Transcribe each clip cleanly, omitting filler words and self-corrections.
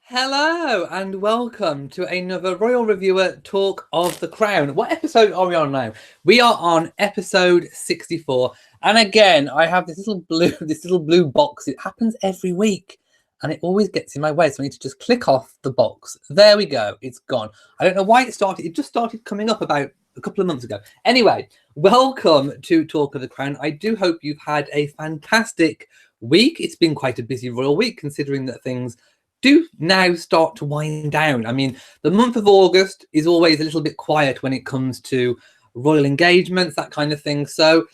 Hello and welcome to another Royal Reviewer Talk of the Crown. What episode are we on now? We are on episode 64. And again, I have this little blue box. It happens every week and it always gets in my way. So I need to just click off the box. There we go. It's gone. I don't know why it started. It just started coming up about a couple of months ago. Anyway, welcome to Talk of the Crown. I do hope you've had a fantastic week. It's been quite a busy royal week considering that things do now start to wind down. I mean, the month of August is always a little bit quiet when it comes to royal engagements, that kind of thing. So,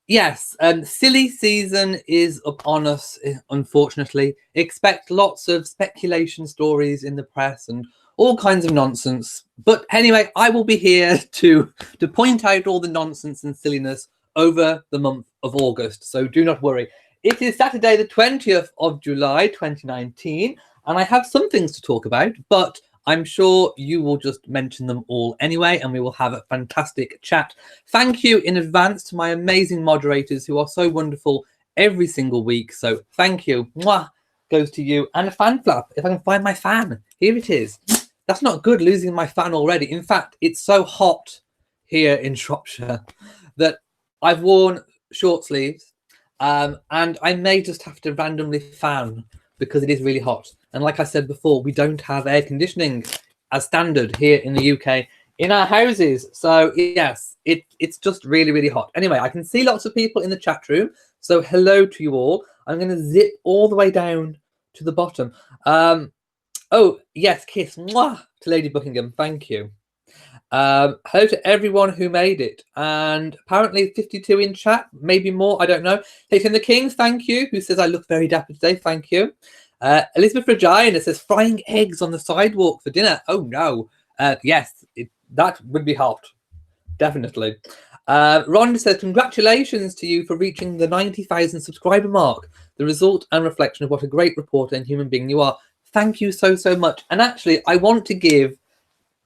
yes, silly season is upon us, unfortunately. Expect lots of speculation stories in the press and all kinds of nonsense. But anyway, I will be here to point out all the nonsense and silliness over the month of August. So do not worry. It is Saturday, the 20th of July, 2019. And I have some things to talk about, but I'm sure you will just mention them all anyway, and we will have a fantastic chat. Thank you in advance to my amazing moderators who are so wonderful every single week. So thank you. Mwah, goes to you. And a fan flap. If I can find my fan. Here it is. That's not good, losing my fan already. In fact, it's so hot here in Shropshire that I've worn short sleeves, and I may just have to randomly fan because it is really hot. And like I said before, we don't have air conditioning as standard here in the UK in our houses. So yes, it's just really, really hot. Anyway, I can see lots of people in the chat room. So hello to you all. I'm going to zip all the way down to the bottom. Oh, yes, kiss mwah, to Lady Buckingham. Thank you. Hello to everyone who made it. And apparently 52 in chat, maybe more. I don't know. Taking the King, thank you. Who says I look very dapper today. Thank you. Elizabeth Regina says frying eggs on the sidewalk for dinner. Oh no. Yes, that would be hot. Definitely. Rhonda says congratulations to you for reaching the 90,000 subscriber mark. The result and reflection of what a great reporter and human being you are. Thank you so much. And actually, I want to give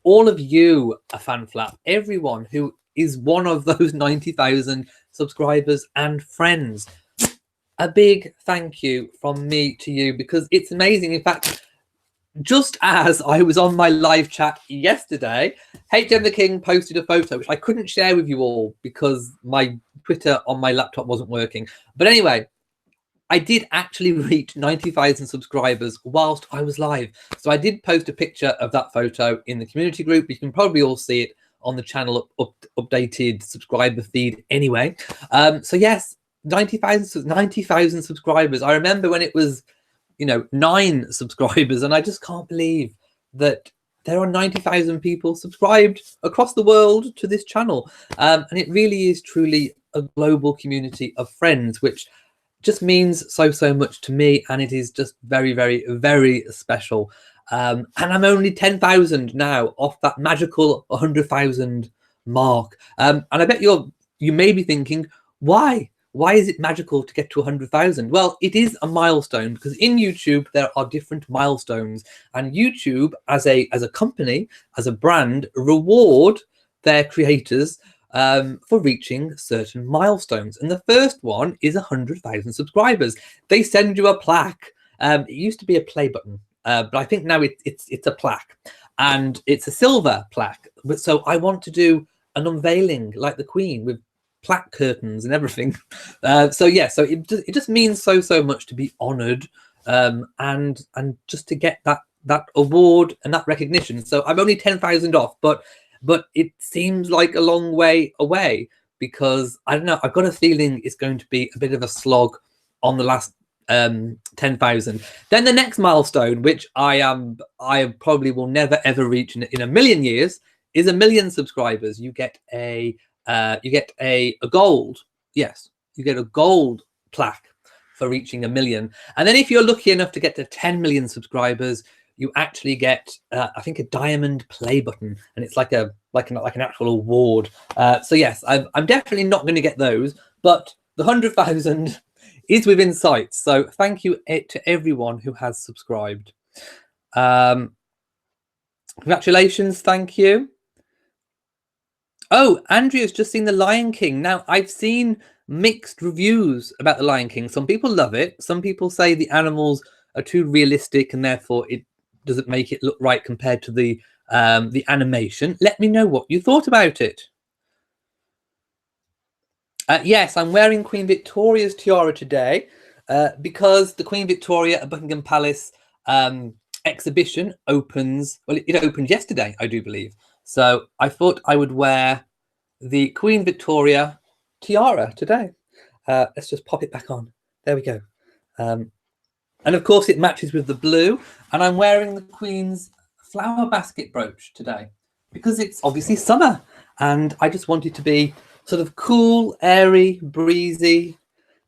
all of you a fan flap. Everyone who is one of those 90,000 subscribers and friends. A big thank you from me to you because it's amazing. In fact, just as I was on my live chat yesterday, HM the King posted a photo which I couldn't share with you all because my Twitter on my laptop wasn't working. But anyway, I did actually reach 90,000 subscribers whilst I was live. So I did post a picture of that photo in the community group. You can probably all see it on the channel updated subscriber feed anyway. So yes, 90,000 subscribers. I remember when it was, 9 subscribers, and I just can't believe that there are 90,000 people subscribed across the world to this channel. And it really is truly a global community of friends, which just means so much to me, and it is just very, very, very special. And I'm only 10,000 now off that magical 100,000 mark. And I bet you may be thinking, why is it magical to get to 100,000? Well, it is a milestone because in YouTube there are different milestones, and YouTube as a company, as a brand, reward their creators for reaching certain milestones. And the first one is 100,000 subscribers. They send you a plaque. It used to be a play button, but I think now it's a plaque, and it's a silver plaque. So I want to do an unveiling like the Queen with plaque curtains and everything. So it just means so much to be honoured, and just to get that award and that recognition. So I'm only 10,000 off, but it seems like a long way away because I don't know. I've got a feeling it's going to be a bit of a slog on the last 10,000. Then the next milestone, which I probably will never ever reach in a million years, is 1 million subscribers. You get a gold. Yes, you get a gold plaque for reaching 1 million. And then if you're lucky enough to get to 10 million subscribers, you actually get I think a diamond play button, and it's like an actual award. So yes, I'm definitely not going to get those, but the 100,000 is within sight. So thank you to everyone who has subscribed. Congratulations, thank you. Oh, Andrea's just seen The Lion King. Now, I've seen mixed reviews about The Lion King. Some people love it. Some people say the animals are too realistic and therefore it doesn't make it look right compared to the animation. Let me know what you thought about it. Yes, I'm wearing Queen Victoria's tiara today because the Queen Victoria at Buckingham Palace exhibition opens, well, it opened yesterday, I do believe. So I thought I would wear the Queen Victoria tiara today. Let's just pop it back on. There we go. And of course it matches with the blue, and I'm wearing the Queen's flower basket brooch today because it's obviously summer and I just wanted to be sort of cool, airy, breezy,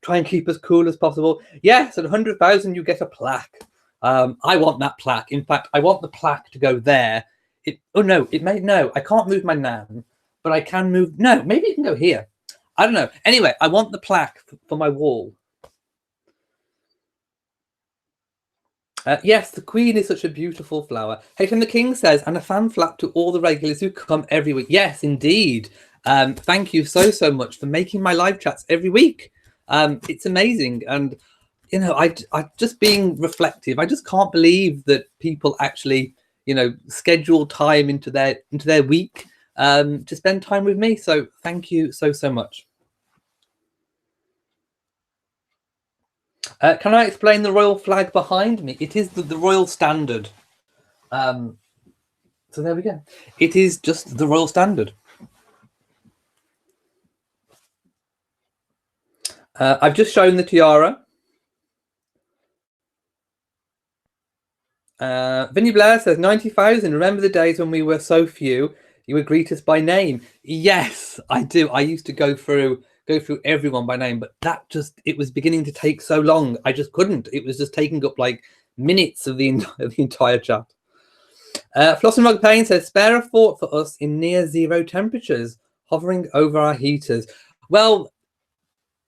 try and keep as cool as possible. Yes, at 100,000 you get a plaque. I want that plaque. In fact, I want the plaque to go there. I can't move my nan, but I can move. No, maybe it can go here. I don't know. Anyway, I want the plaque for my wall. Yes, the Queen is such a beautiful flower. Hayden the King says, and a fan flap to all the regulars who come every week. Yes, indeed. Thank you so much for making my live chats every week. It's amazing. And, you know, I just being reflective, I just can't believe that people actually, you know, schedule time into their week to spend time with me. So thank you so much. Can I explain the royal flag behind me? It is the royal standard. So there we go. It is just the royal standard. I've just shown the tiara. Vinny Blair says 90,000. Remember the days when we were so few? You would greet us by name. Yes, I do. I used to go through everyone by name, but it was beginning to take so long. I just couldn't. It was just taking up like minutes of the entire chat. Floss and Rug Payne says, spare a thought for us in near zero temperatures, hovering over our heaters. Well,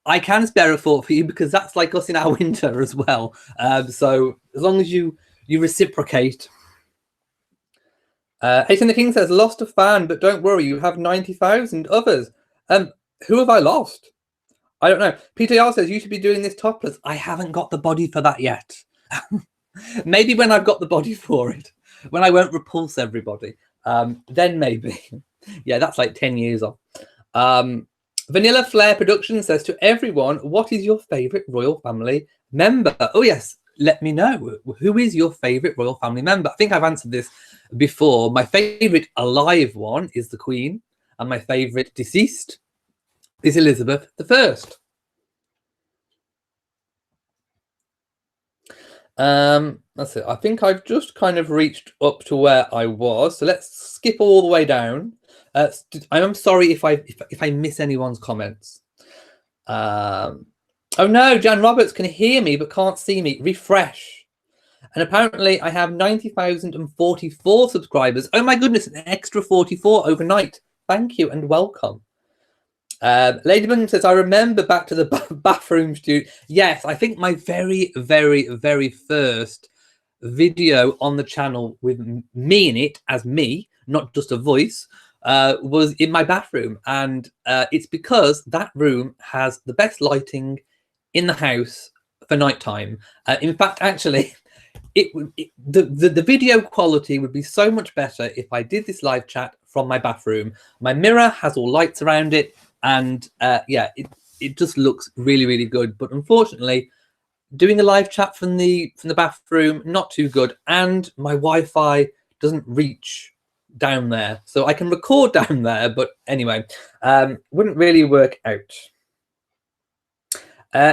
I can spare a thought for you because that's like us in our winter as well. So as long as you reciprocate. Hayden the King says, lost a fan, but don't worry, you have 90,000 others. Who have I lost? I don't know. PTR says, you should be doing this topless. I haven't got the body for that yet. Maybe when I've got the body for it, when I won't repulse everybody, then maybe. Yeah, that's like 10 years off. Vanilla Flair Productions says, to everyone, what is your favourite royal family member? Oh, yes. Let me know. Who is your favourite royal family member? I think I've answered this before. My favourite alive one is the Queen, and my favourite deceased is Elizabeth I. That's it. I think I've just kind of reached up to where I was. So let's skip all the way down. I'm sorry if I miss anyone's comments. Oh no, Jan Roberts can hear me but can't see me. Refresh. And apparently I have 90,044 subscribers. Oh my goodness, an extra 44 overnight. Thank you and welcome. Ladybug says, I remember back to the bathroom studio. Yes, I think my very first video on the channel with me in it as me, not just a voice, was in my bathroom. And it's because that room has the best lighting in the house for nighttime. In fact, actually, the video quality would be so much better if I did this live chat from my bathroom. My mirror has all lights around it, and yeah, it just looks really good. But unfortunately, doing a live chat from the bathroom, not too good, and my Wi-Fi doesn't reach down there, so I can record down there, but anyway, wouldn't really work out.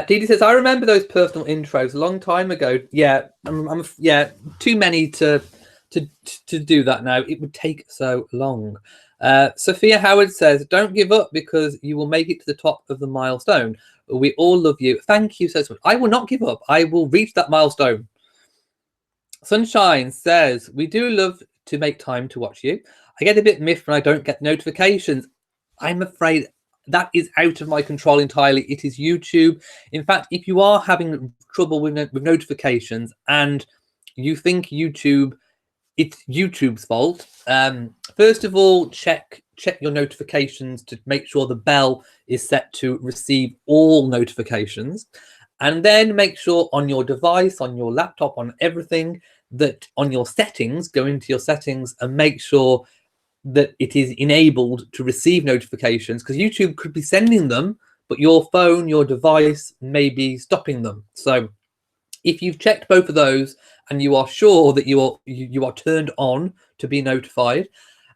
Dee says, I remember those personal intros a long time ago. Yeah, yeah, too many to do that now. It would take so long. Sophia Howard says, don't give up because you will make it to the top of the milestone. We all love you. Thank you so much. I will not give up. I will reach that milestone. Sunshine says, we do love to make time to watch you. I get a bit miffed when I don't get notifications. I'm afraid that is out of my control entirely. It is YouTube. In fact, if you are having trouble with notifications and you think it's YouTube's fault, first of all, check your notifications to make sure the bell is set to receive all notifications, and then make sure on your device, on your laptop, on everything, that on your settings, go into your settings and make sure that it is enabled to receive notifications, because YouTube could be sending them, but your phone, your device may be stopping them. So if you've checked both of those and you are sure that you are turned on to be notified,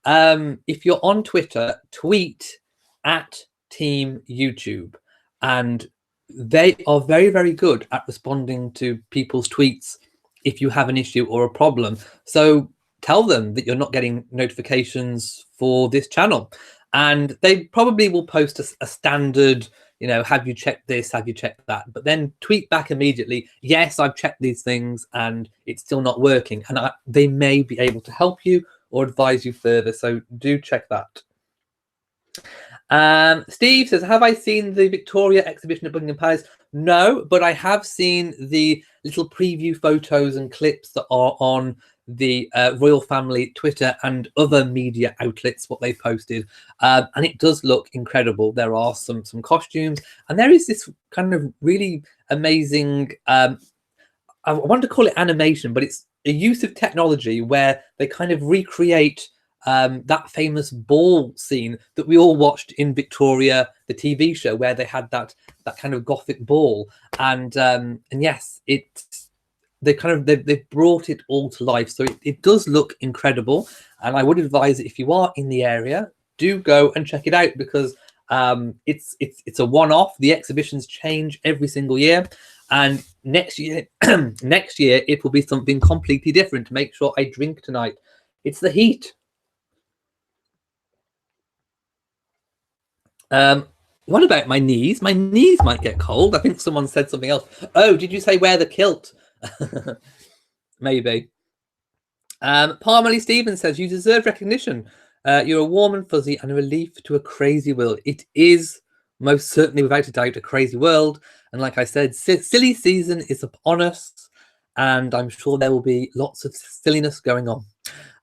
if you're on Twitter, tweet at Team YouTube, and they are very, very good at responding to people's tweets if you have an issue or a problem. So tell them that you're not getting notifications for this channel, and they probably will post a standard, you know, have you checked this, have you checked that, but then tweet back immediately, yes, I've checked these things and it's still not working, and they may be able to help you or advise you further, so do check that. Steve says, have I seen the Victoria exhibition at Buckingham Palace? No, but I have seen the little preview photos and clips that are on the royal family Twitter and other media outlets, what they posted, and it does look incredible. There are some costumes, and there is this kind of really amazing, I want to call it animation, but it's a use of technology where they kind of recreate that famous ball scene that we all watched in Victoria, the TV show, where they had that kind of gothic ball, and yes, they've brought it all to life, so it does look incredible. And I would advise that if you are in the area, do go and check it out, because it's a one-off. The exhibitions change every single year, and next year it will be something completely different. Make sure I drink tonight. It's the heat. What about my knees? My knees might get cold. I think someone said something else. Oh, did you say wear the kilt? Maybe. Parmalee Stevens says, you deserve recognition. You're a warm and fuzzy and a relief to a crazy world. It is most certainly, without a doubt, a crazy world. And like I said, silly season is upon us, and I'm sure there will be lots of silliness going on.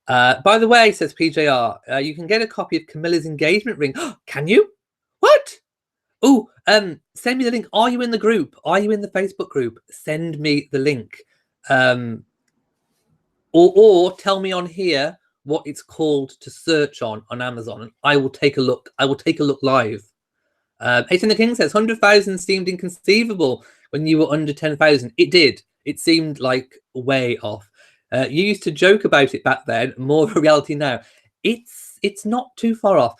By the way, says PJR, you can get a copy of Camilla's engagement ring. Can you? What? Oh, send me the link. Are you in the group? Are you in the Facebook group? Send me the link. Or tell me on here what it's called to search on Amazon, and I will take a look. I will take a look live. Hayden the King says 100,000 seemed inconceivable when you were under 10,000. It did. It seemed like way off. You used to joke about it back then. More of a reality now. It's not too far off.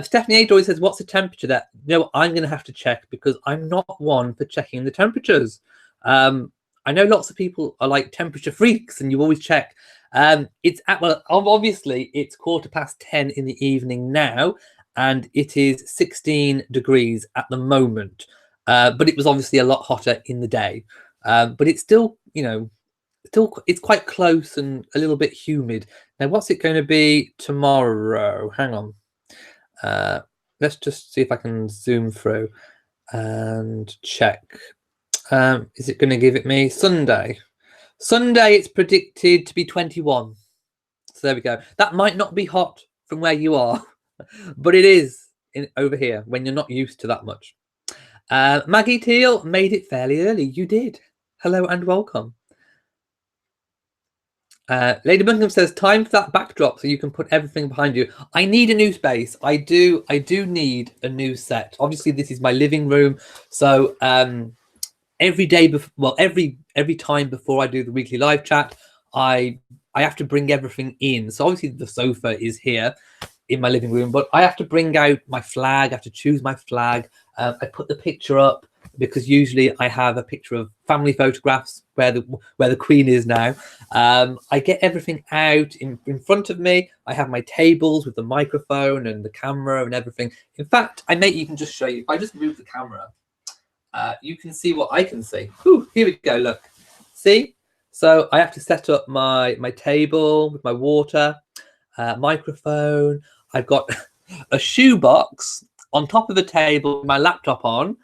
Stephanie Adoy says, what's the temperature there? No, I'm going to have to check, because I'm not one for checking the temperatures. I know lots of people are like temperature freaks, and you always check. It's obviously it's 10:15 in the evening now, and it is 16 degrees at the moment. But it was obviously a lot hotter in the day. But it's still, you know, it's quite close and a little bit humid. Now, what's it going to be tomorrow? Hang on. Let's just see if I can zoom through and check. Is it going to give it me Sunday? Sunday, it's predicted to be 21. So there we go. That might not be hot from where you are, but it is over here when you're not used to that much. Maggie Teal made it fairly early. You did. Hello and welcome. Lady Buckingham says, time for that backdrop so you can put everything behind you. I need a new space. I do need a new set. Obviously, this is my living room. So every day, every time before I do the weekly live chat, I have to bring everything in. So obviously the sofa is here in my living room, but I have to bring out my flag. I have to choose my flag. I put the picture up, because usually I have a picture of family photographs where the Queen is now. I get everything out in front of me. I have my tables with the microphone and the camera and everything. In fact, I may even just show you. If I just move the camera, you can see what I can see. Whew, here we go, look. See? So I have to set up my table with my water, microphone. I've got a shoebox on top of the table with my laptop on,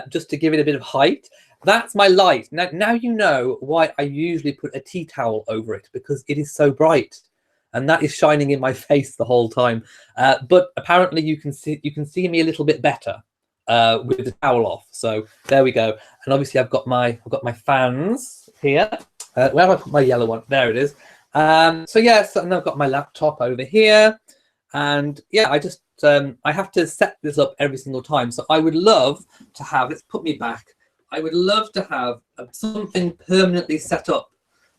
just to give it a bit of height. That's my light. Now you know why I usually put a tea towel over it, because it is so bright, and that is shining in my face the whole time. But apparently you can see me a little bit better with the towel off. So there we go. And obviously I've got my fans here. Where have I put my yellow one? There it is. So yes, and I've got my laptop over here, and yeah, I just I have to set this up every single time. So I would love to have, let's put me back. I would love to have something permanently set up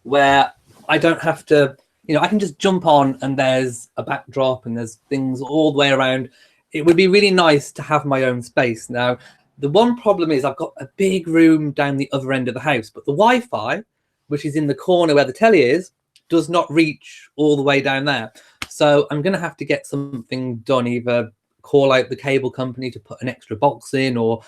where I don't have to, you know, I can just jump on and there's a backdrop and there's things all the way around. It would be really nice to have my own space. Now, the one problem is I've got a big room down the other end of the house, but the Wi-Fi, which is in the corner where the telly is, does not reach all the way down there. So I'm going to have to get something done, either call out the cable company to put an extra box in or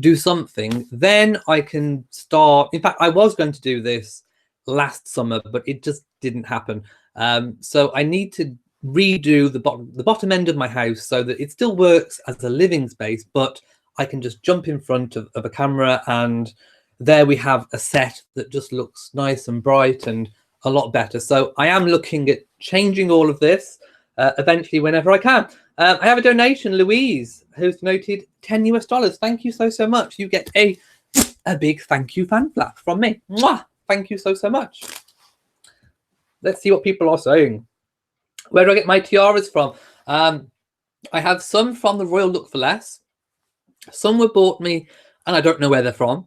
do something. Then I can start. In fact, I was going to do this last summer, but it just didn't happen. So I need to redo the bottom end of my house so that it still works as a living space, but I can just jump in front of a camera, and there we have a set that just looks nice and bright and a lot better. So I am looking at changing all of this eventually whenever I can. I have a donation, Louise, who's donated $10 US. Thank you so much. You get a big thank you fan flap from me. Mwah! Thank you so much. Let's see what people are saying. Where do I get my tiaras from? I have some from the Royal Look for Less. Some were bought me, and I don't know where they're from.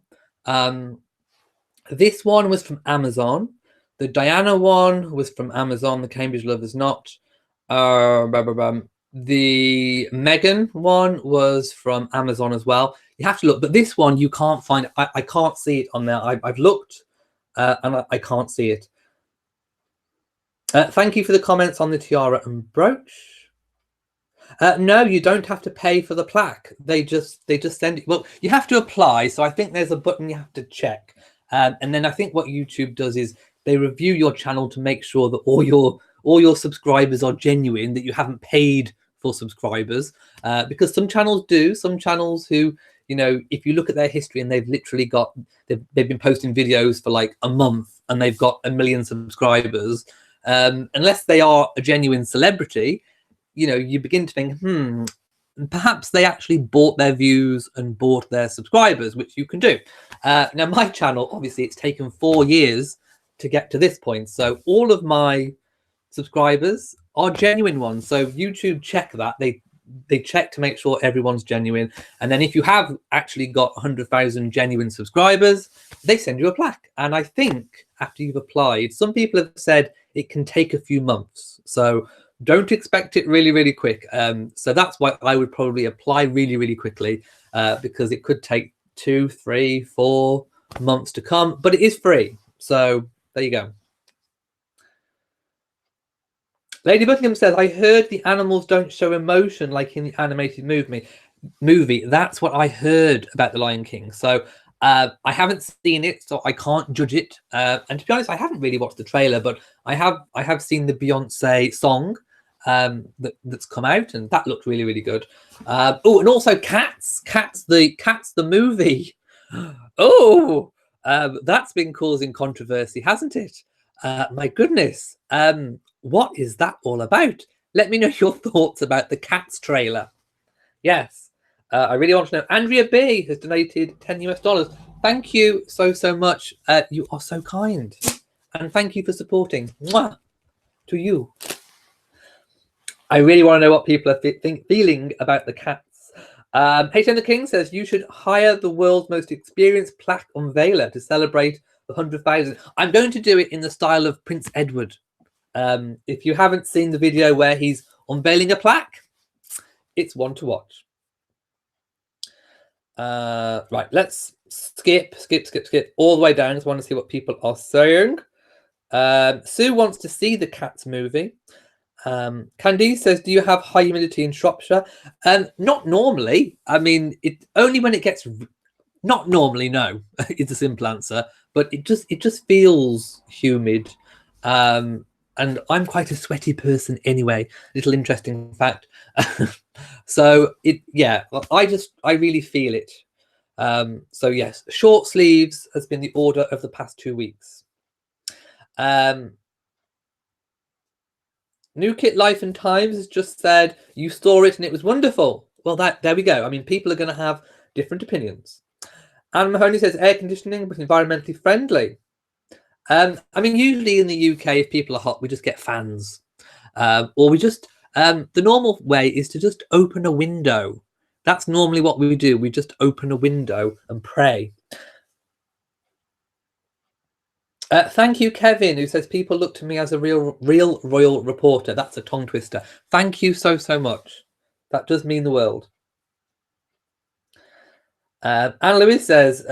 This one was from Amazon. The Diana one was from Amazon. The Cambridge Lovers Not. The Meghan one was from Amazon as well. You have to look, but this one you can't find. I can't see it on there. I've looked, and I can't see it. Thank you for the comments on the tiara and brooch. No, you don't have to pay for the plaque. They just send it. Well, you have to apply. So I think there's a button you have to check. And then I think what YouTube does is they review your channel to make sure that all your subscribers are genuine, that you haven't paid for subscribers. Because some channels do. Some channels who, you know, if you look at their history and they've literally got, they've been posting videos for like a month and they've got 1 million subscribers. Unless they are a genuine celebrity, you know, you begin to think, perhaps they actually bought their views and bought their subscribers, which you can do. Now, my channel, obviously, it's taken 4 years to get to this point. So all of my subscribers are genuine ones. So YouTube check that. They check to make sure everyone's genuine. And then if you have actually got 100,000 genuine subscribers, they send you a plaque. And I think after you've applied, some people have said it can take a few months. So don't expect it really quick. So that's why I would probably apply really quickly, because it could take 2, 3, 4 months to come, but it is free. So there you go. Lady Buckingham says, I heard the animals don't show emotion like in the animated movie. That's what I heard about The Lion King. So I haven't seen it, so I can't judge it. And to be honest, I haven't really watched the trailer, but I have seen the Beyonce song that's come out, and that looked really good. Oh, and also Cats the movie. Oh, that's been causing controversy, hasn't it? My goodness. What is that all about? Let me know your thoughts about the Cats trailer. Yes, I really want to know. Andrea B has donated $10 US. Thank you so much. You are so kind, and thank you for supporting. Mwah! To you. I really want to know what people are feeling about the Cats. HM the King says you should hire the world's most experienced plaque unveiler to celebrate the 100,000. I'm going to do it in the style of Prince Edward. If you haven't seen the video where he's unveiling a plaque, it's one to watch. Right, let's skip all the way down. I just want to see what people are saying. Sue wants to see the Cats movie. Candice says, do you have high humidity in Shropshire? Not normally. I mean, it only when it gets, not normally, no, is the simple answer, but it just feels humid. And I'm quite a sweaty person anyway. Little interesting fact. So I really feel it. So yes, short sleeves has been the order of the past 2 weeks. New Kit Life and Times has just said you saw it and it was wonderful. Well, there we go. I mean, people are going to have different opinions. Anne Mahoney says air conditioning but environmentally friendly. I mean, usually in the UK, if people are hot, we just get fans, or we just the normal way is to just open a window. That's normally what we do. We just open a window and pray. Thank you, Kevin, who says people look to me as a real royal reporter. That's a tongue twister. Thank you so much. That does mean the world. Anne Louise says,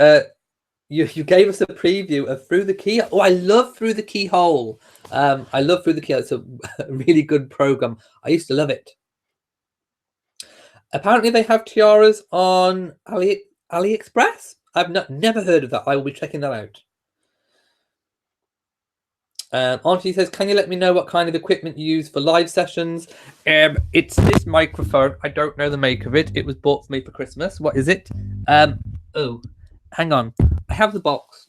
you gave us a preview of Through the Key. Oh, I love Through the Keyhole. I love Through the Keyhole. It's a really good program. I used to love it. Apparently, they have tiaras on AliExpress. I've never heard of that. I will be checking that out. Auntie says, can you let me know what kind of equipment you use for live sessions? It's this microphone. I don't know the make of it. It was bought for me for Christmas. What is it? Oh, hang on. I have the box.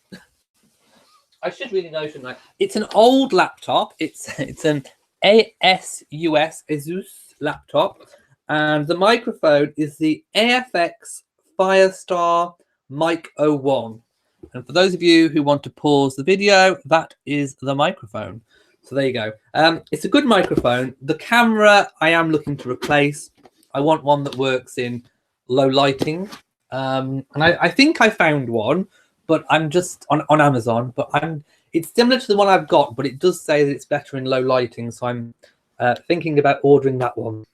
I should really know, shouldn't I? It's an old laptop. It's an Asus laptop. And the microphone is the AFX Firestar Mic 01. And for those of you who want to pause the video, that is the microphone. So there you go. It's a good microphone. The camera I am looking to replace. I want one that works in low lighting. And I think I found one, but I'm just on Amazon. But it's similar to the one I've got, but it does say that it's better in low lighting. So I'm thinking about ordering that one.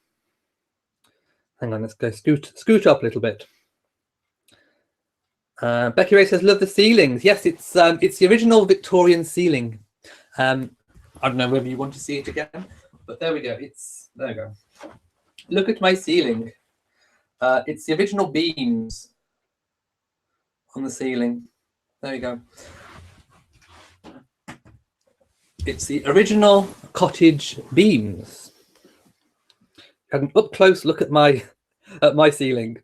Hang on, let's go scoot up a little bit. Becky Ray says, love the ceilings. Yes, it's the original Victorian ceiling. I don't know whether you want to see it again, but there we go. There we go. Look at my ceiling. It's the original beams on the ceiling. There you go. It's the original cottage beams. Have an up close look at my ceiling.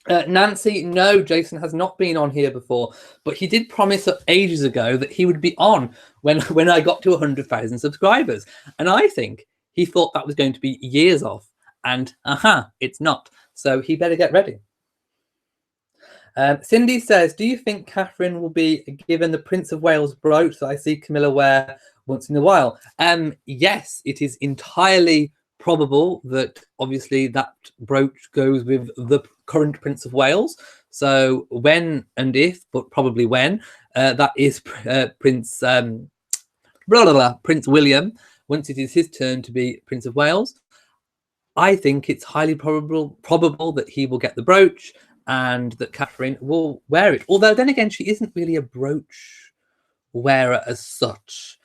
Nancy, no, Jason has not been on here before, but he did promise ages ago that he would be on when I got to 100,000 subscribers. And I think he thought that was going to be years off. And it's not. So he better get ready. Cindy says, do you think Catherine will be given the Prince of Wales brooch that I see Camilla wear once in a while? Yes, it is entirely probable that obviously that brooch goes with the current Prince of Wales. So when and if, but probably when, that is Prince Prince William, once it is his turn to be Prince of Wales. I think it's highly probable that he will get the brooch and that Catherine will wear it. Although then again, she isn't really a brooch wearer as such.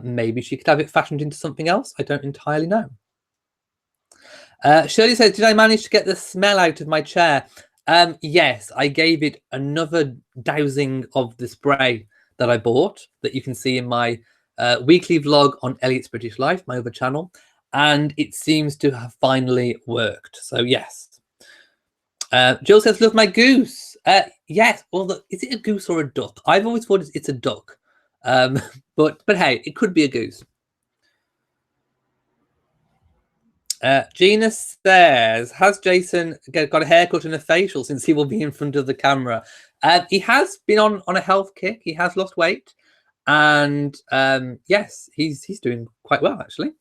Maybe she could have it fashioned into something else. I don't entirely know. Shirley says, did I manage to get the smell out of my chair? Yes, I gave it another dousing of the spray that I bought that you can see in my weekly vlog on Elliot's British Life, my other channel, and it seems to have finally worked. So yes. Jill says, love my goose. Yes, well, is it a goose or a duck? I've always thought it's a duck, but hey, it could be a goose. Gina says, has Jason got a haircut and a facial since he will be in front of the camera? He has been on a health kick. He has lost weight. And yes, he's doing quite well, actually.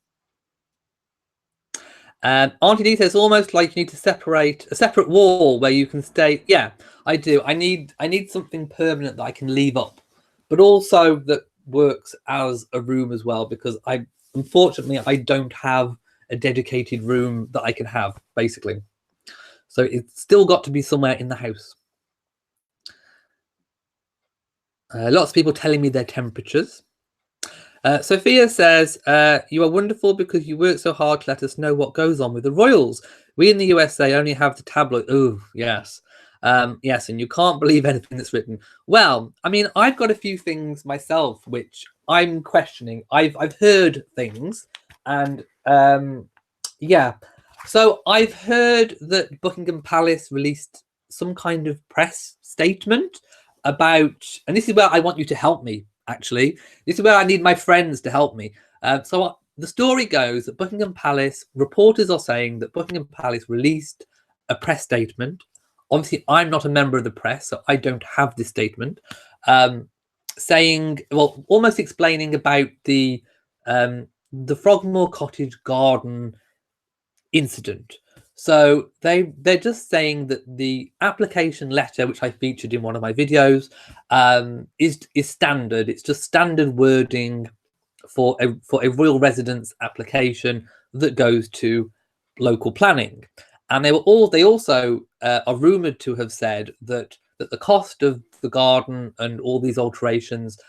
Auntie D says, almost like you need to separate a separate wall where you can stay. Yeah, I do. I need something permanent that I can leave up, but also that works as a room as well, because unfortunately I don't have a dedicated room that I can have, basically. So it's still got to be somewhere in the house. Lots of people telling me their temperatures. Sophia says, you are wonderful because you work so hard to let us know what goes on with the royals. We in the USA only have the tabloid. Oh, yes. Yes, and you can't believe anything that's written. Well, I mean, I've got a few things myself which I'm questioning. I've heard things, and yeah. So I've heard that Buckingham Palace released some kind of press statement about, and this is where I want you to help me, actually. This is where I need my friends to help me. So the story goes that Buckingham Palace, reporters are saying that Buckingham Palace released a press statement. Obviously, I'm not a member of the press, so I don't have this statement. saying, well, almost explaining about the Frogmore cottage garden incident. So they're just saying that the application letter, which I featured in one of my videos, is standard. It's just standard wording for a royal residence application that goes to local planning. And they also are rumoured to have said that the cost of the garden and all these alterations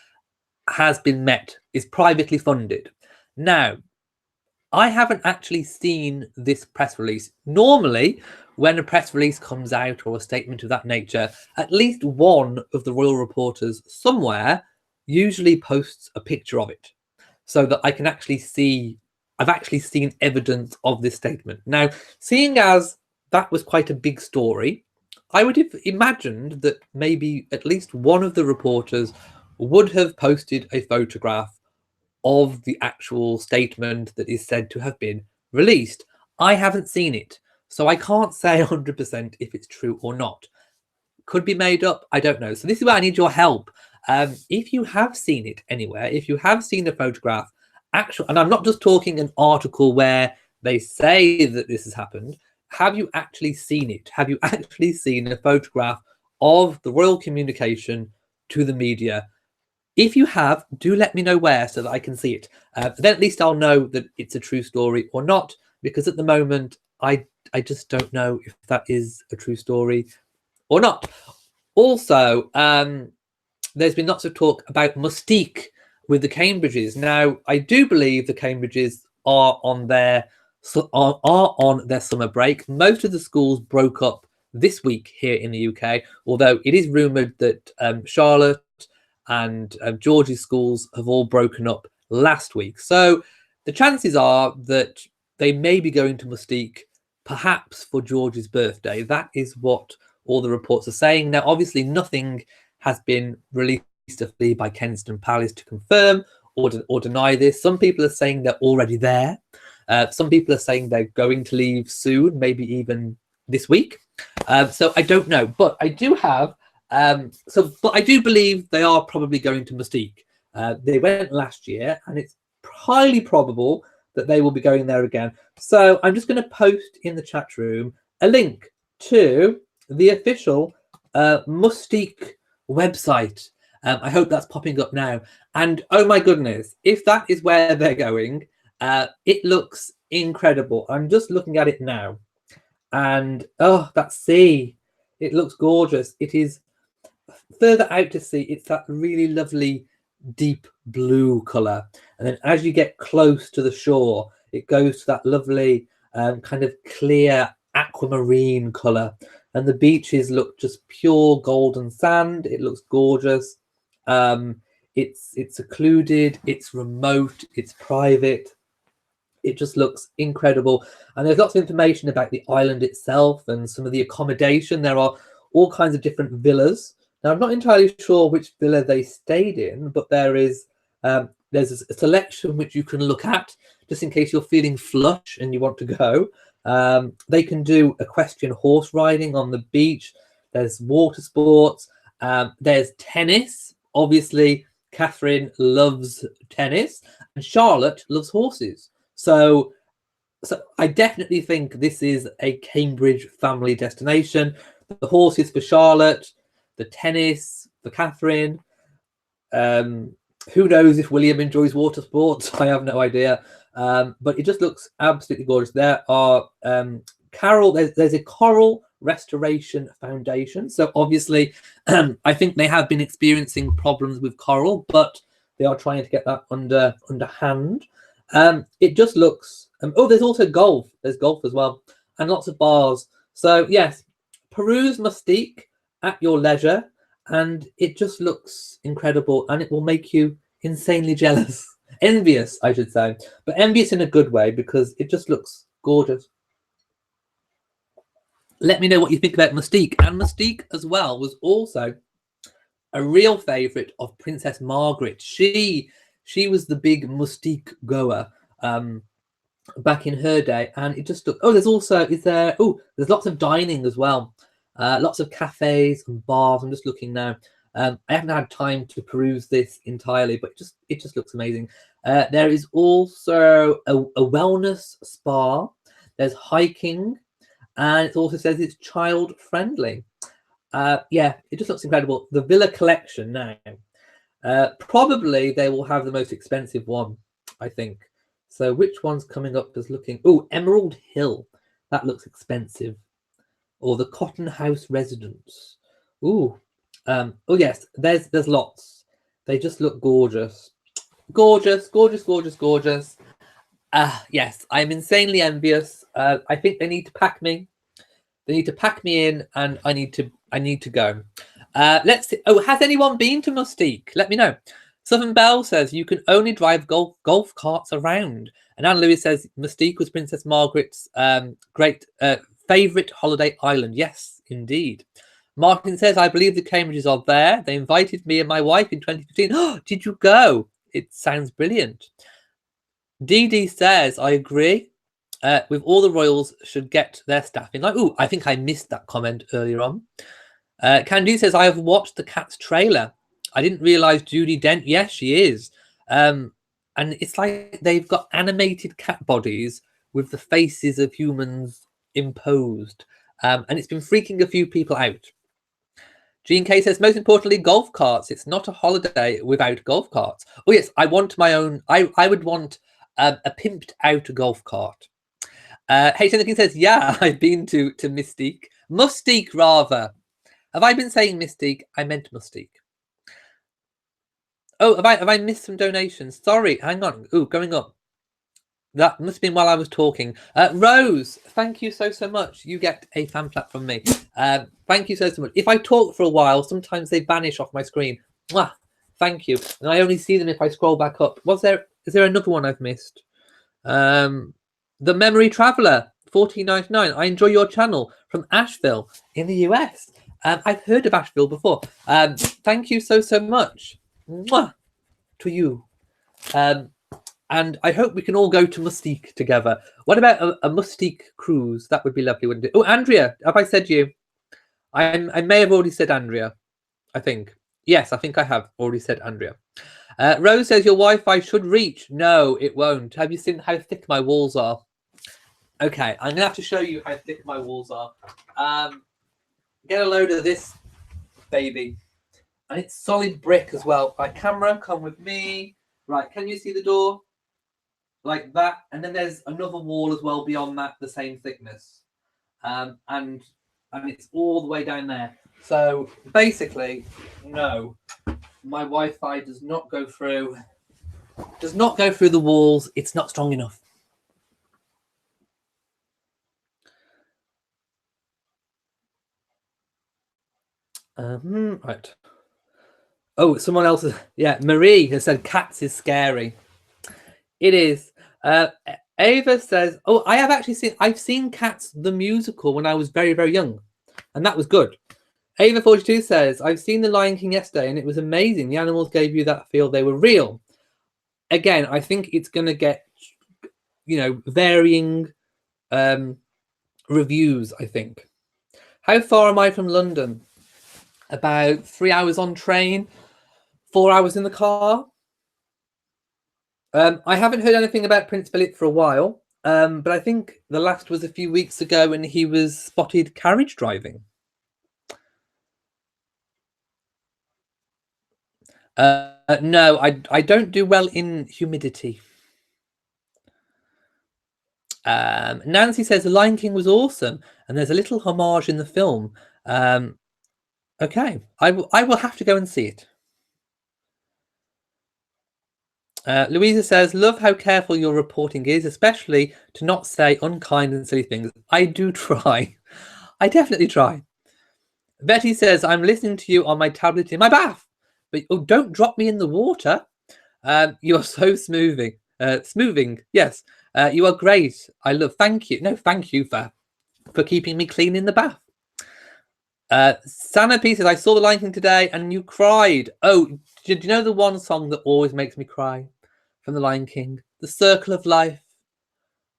has been met, is privately funded. Now, I haven't actually seen this press release. Normally, when a press release comes out or a statement of that nature, at least one of the royal reporters somewhere usually posts a picture of it so that I can actually see, I've actually seen evidence of this statement. Now, seeing as that was quite a big story, I would have imagined that maybe at least one of the reporters would have posted a photograph of the actual statement that is said to have been released. I haven't seen it, so I can't say 100% if it's true or not. Could be made up, I don't know. So this is where I need your help. If you have seen it anywhere, if you have seen the photograph, actual, and I'm not just talking an article where they say that this has happened, have you actually seen it? Have you actually seen a photograph of the royal communication to the media? If you have, do let me know where so that I can see it. Then at least I'll know that it's a true story or not, because at the moment, I just don't know if that is a true story or not. Also, there's been lots of talk about Mustique with the Cambridges. Now, I do believe the Cambridges are on their summer break. Most of the schools broke up this week here in the UK, although it is rumoured that Charlotte and George's schools have all broken up last week. So the chances are that they may be going to Mustique, perhaps for George's birthday. That is what all the reports are saying. Now, obviously, nothing has been released by Kensington Palace to confirm or deny this. Some people are saying they're already there. Some people are saying they're going to leave soon, maybe even this week. So I don't know, but I do have. But I do believe they are probably going to Mustique. They went last year, and it's highly probable that they will be going there again. So I'm just going to post in the chat room a link to the official Mustique website. I hope that's popping up now. And oh my goodness, if that is where they're going, it looks incredible. I'm just looking at it now. And oh, that sea, it looks gorgeous. It is further out to sea. It's that really lovely deep blue color. And then as you get close to the shore, it goes to that lovely kind of clear aquamarine color. And the beaches look just pure golden sand. It looks gorgeous. It's secluded, it's remote, it's private. It just looks incredible. And there's lots of information about the island itself and some of the accommodation. There are all kinds of different villas. Now, I'm not entirely sure which villa they stayed in, but there's a selection which you can look at just in case you're feeling flush and you want to go. They can do equestrian horse riding on the beach. There's water sports. There's tennis. Obviously, Catherine loves tennis and Charlotte loves horses. So I definitely think this is a Cambridge family destination. The horses for Charlotte, the tennis for Catherine. Who knows if William enjoys water sports? I have no idea. But it just looks absolutely gorgeous. There are there's a coral restoration foundation. So obviously, I think they have been experiencing problems with coral, but they are trying to get that underhand. It just looks. Oh, there's also golf. There's golf as well, and lots of bars. So yes, peruse Mustique at your leisure, and it just looks incredible, and it will make you insanely jealous, envious, I should say, but envious in a good way because it just looks gorgeous. Let me know what you think about Mustique. And Mustique as well was also a real favourite of Princess Margaret. She was the big Mustique goer back in her day, and it just looked. Oh, there's lots of dining as well, lots of cafes and bars. I'm just looking now. I haven't had time to peruse this entirely, but it just looks amazing. There is also a wellness spa. There's hiking, and it also says it's child friendly. Yeah, it just looks incredible. The Villa collection now. Probably they will have the most expensive one, I think. So which one's coming up as looking? Oh, Emerald Hill. That looks expensive. Or the Cotton House Residence. Ooh. Oh yes, there's lots. They just look gorgeous. Gorgeous, gorgeous, gorgeous, gorgeous. Yes, I'm insanely envious. I think they need to pack me. They need to pack me in, and I need to go. Let's see. Oh, has anyone been to Mustique? Let me know. Southern Belle says you can only drive golf carts around. And Anne Lewis says Mustique was Princess Margaret's great favourite holiday island. Yes, indeed. Martin says, I believe the Cambridges are there. They invited me and my wife in 2015. Oh, did you go? It sounds brilliant. Dee Dee says, I agree. With all the royals should get their staff in. Like, ooh, I think I missed that comment earlier on. Candice says, I have watched the Cats trailer. I didn't realise Judi Dench. Yes, she is. And it's like they've got animated cat bodies with the faces of humans imposed. And it's been freaking a few people out. Jean K says, most importantly, golf carts. It's not a holiday without golf carts. Oh, yes, I want my own. I would want a pimped out golf cart. H. King says, yeah, I've been to Mustique. Mustique, rather. Have I been saying Mustique? I meant Mustique. Oh, have I missed some donations? Sorry, hang on. Ooh, going up. That must have been while I was talking. Rose, thank you so much. You get a fan plat from me. Thank you so much. If I talk for a while, sometimes they vanish off my screen. Mwah, thank you. And I only see them if I scroll back up. Is there another one I've missed? The Memory Traveller, 14.99. I enjoy your channel from Asheville in the US. I've heard of Asheville before. Thank you so much. Mwah, to you. And I hope we can all go to Mustique together. What about a Mustique cruise? That would be lovely, wouldn't it? Oh, Andrea, have I said you? I may have already said Andrea, I think. Yes, I think I have already said Andrea. Rose says your Wi-Fi should reach. No, it won't. Have you seen how thick my walls are? Okay, I'm going to have to show you how thick my walls are. Get a load of this, baby. And it's solid brick as well. Right, camera, come with me. Right, can you see the door? Like that. And then there's another wall as well beyond that, the same thickness. And it's all the way down there. So basically, no, my Wi-Fi does not go through the walls. It's not strong enough. Right. Oh, someone else yeah, Marie has said Cats is scary. It is. Ava says, oh, I've seen Cats the musical when I was very, very young, and that was good. Ava 42 says, I've seen The Lion King yesterday and it was amazing. The animals gave you that feel they were real. Again, I think it's going to get, varying reviews, I think. How far am I from London? About 3 hours on train, 4 hours in the car. I haven't heard anything about Prince Philip for a while, but I think the last was a few weeks ago when he was spotted carriage driving. No, I don't do well in humidity. Nancy says The Lion King was awesome, and there's a little homage in the film. Okay, I will have to go and see it. Louisa says, love how careful your reporting is, especially to not say unkind and silly things. I do try. I definitely try. Betty says, I'm listening to you on my tablet in my bath. But don't drop me in the water. You are so smoothing. Smoothing, yes. You are great. Thank you. No, thank you for keeping me clean in the bath. Sana P says, I saw The Lion King today and you cried. Oh, do you know the one song that always makes me cry from The Lion King? The Circle of Life.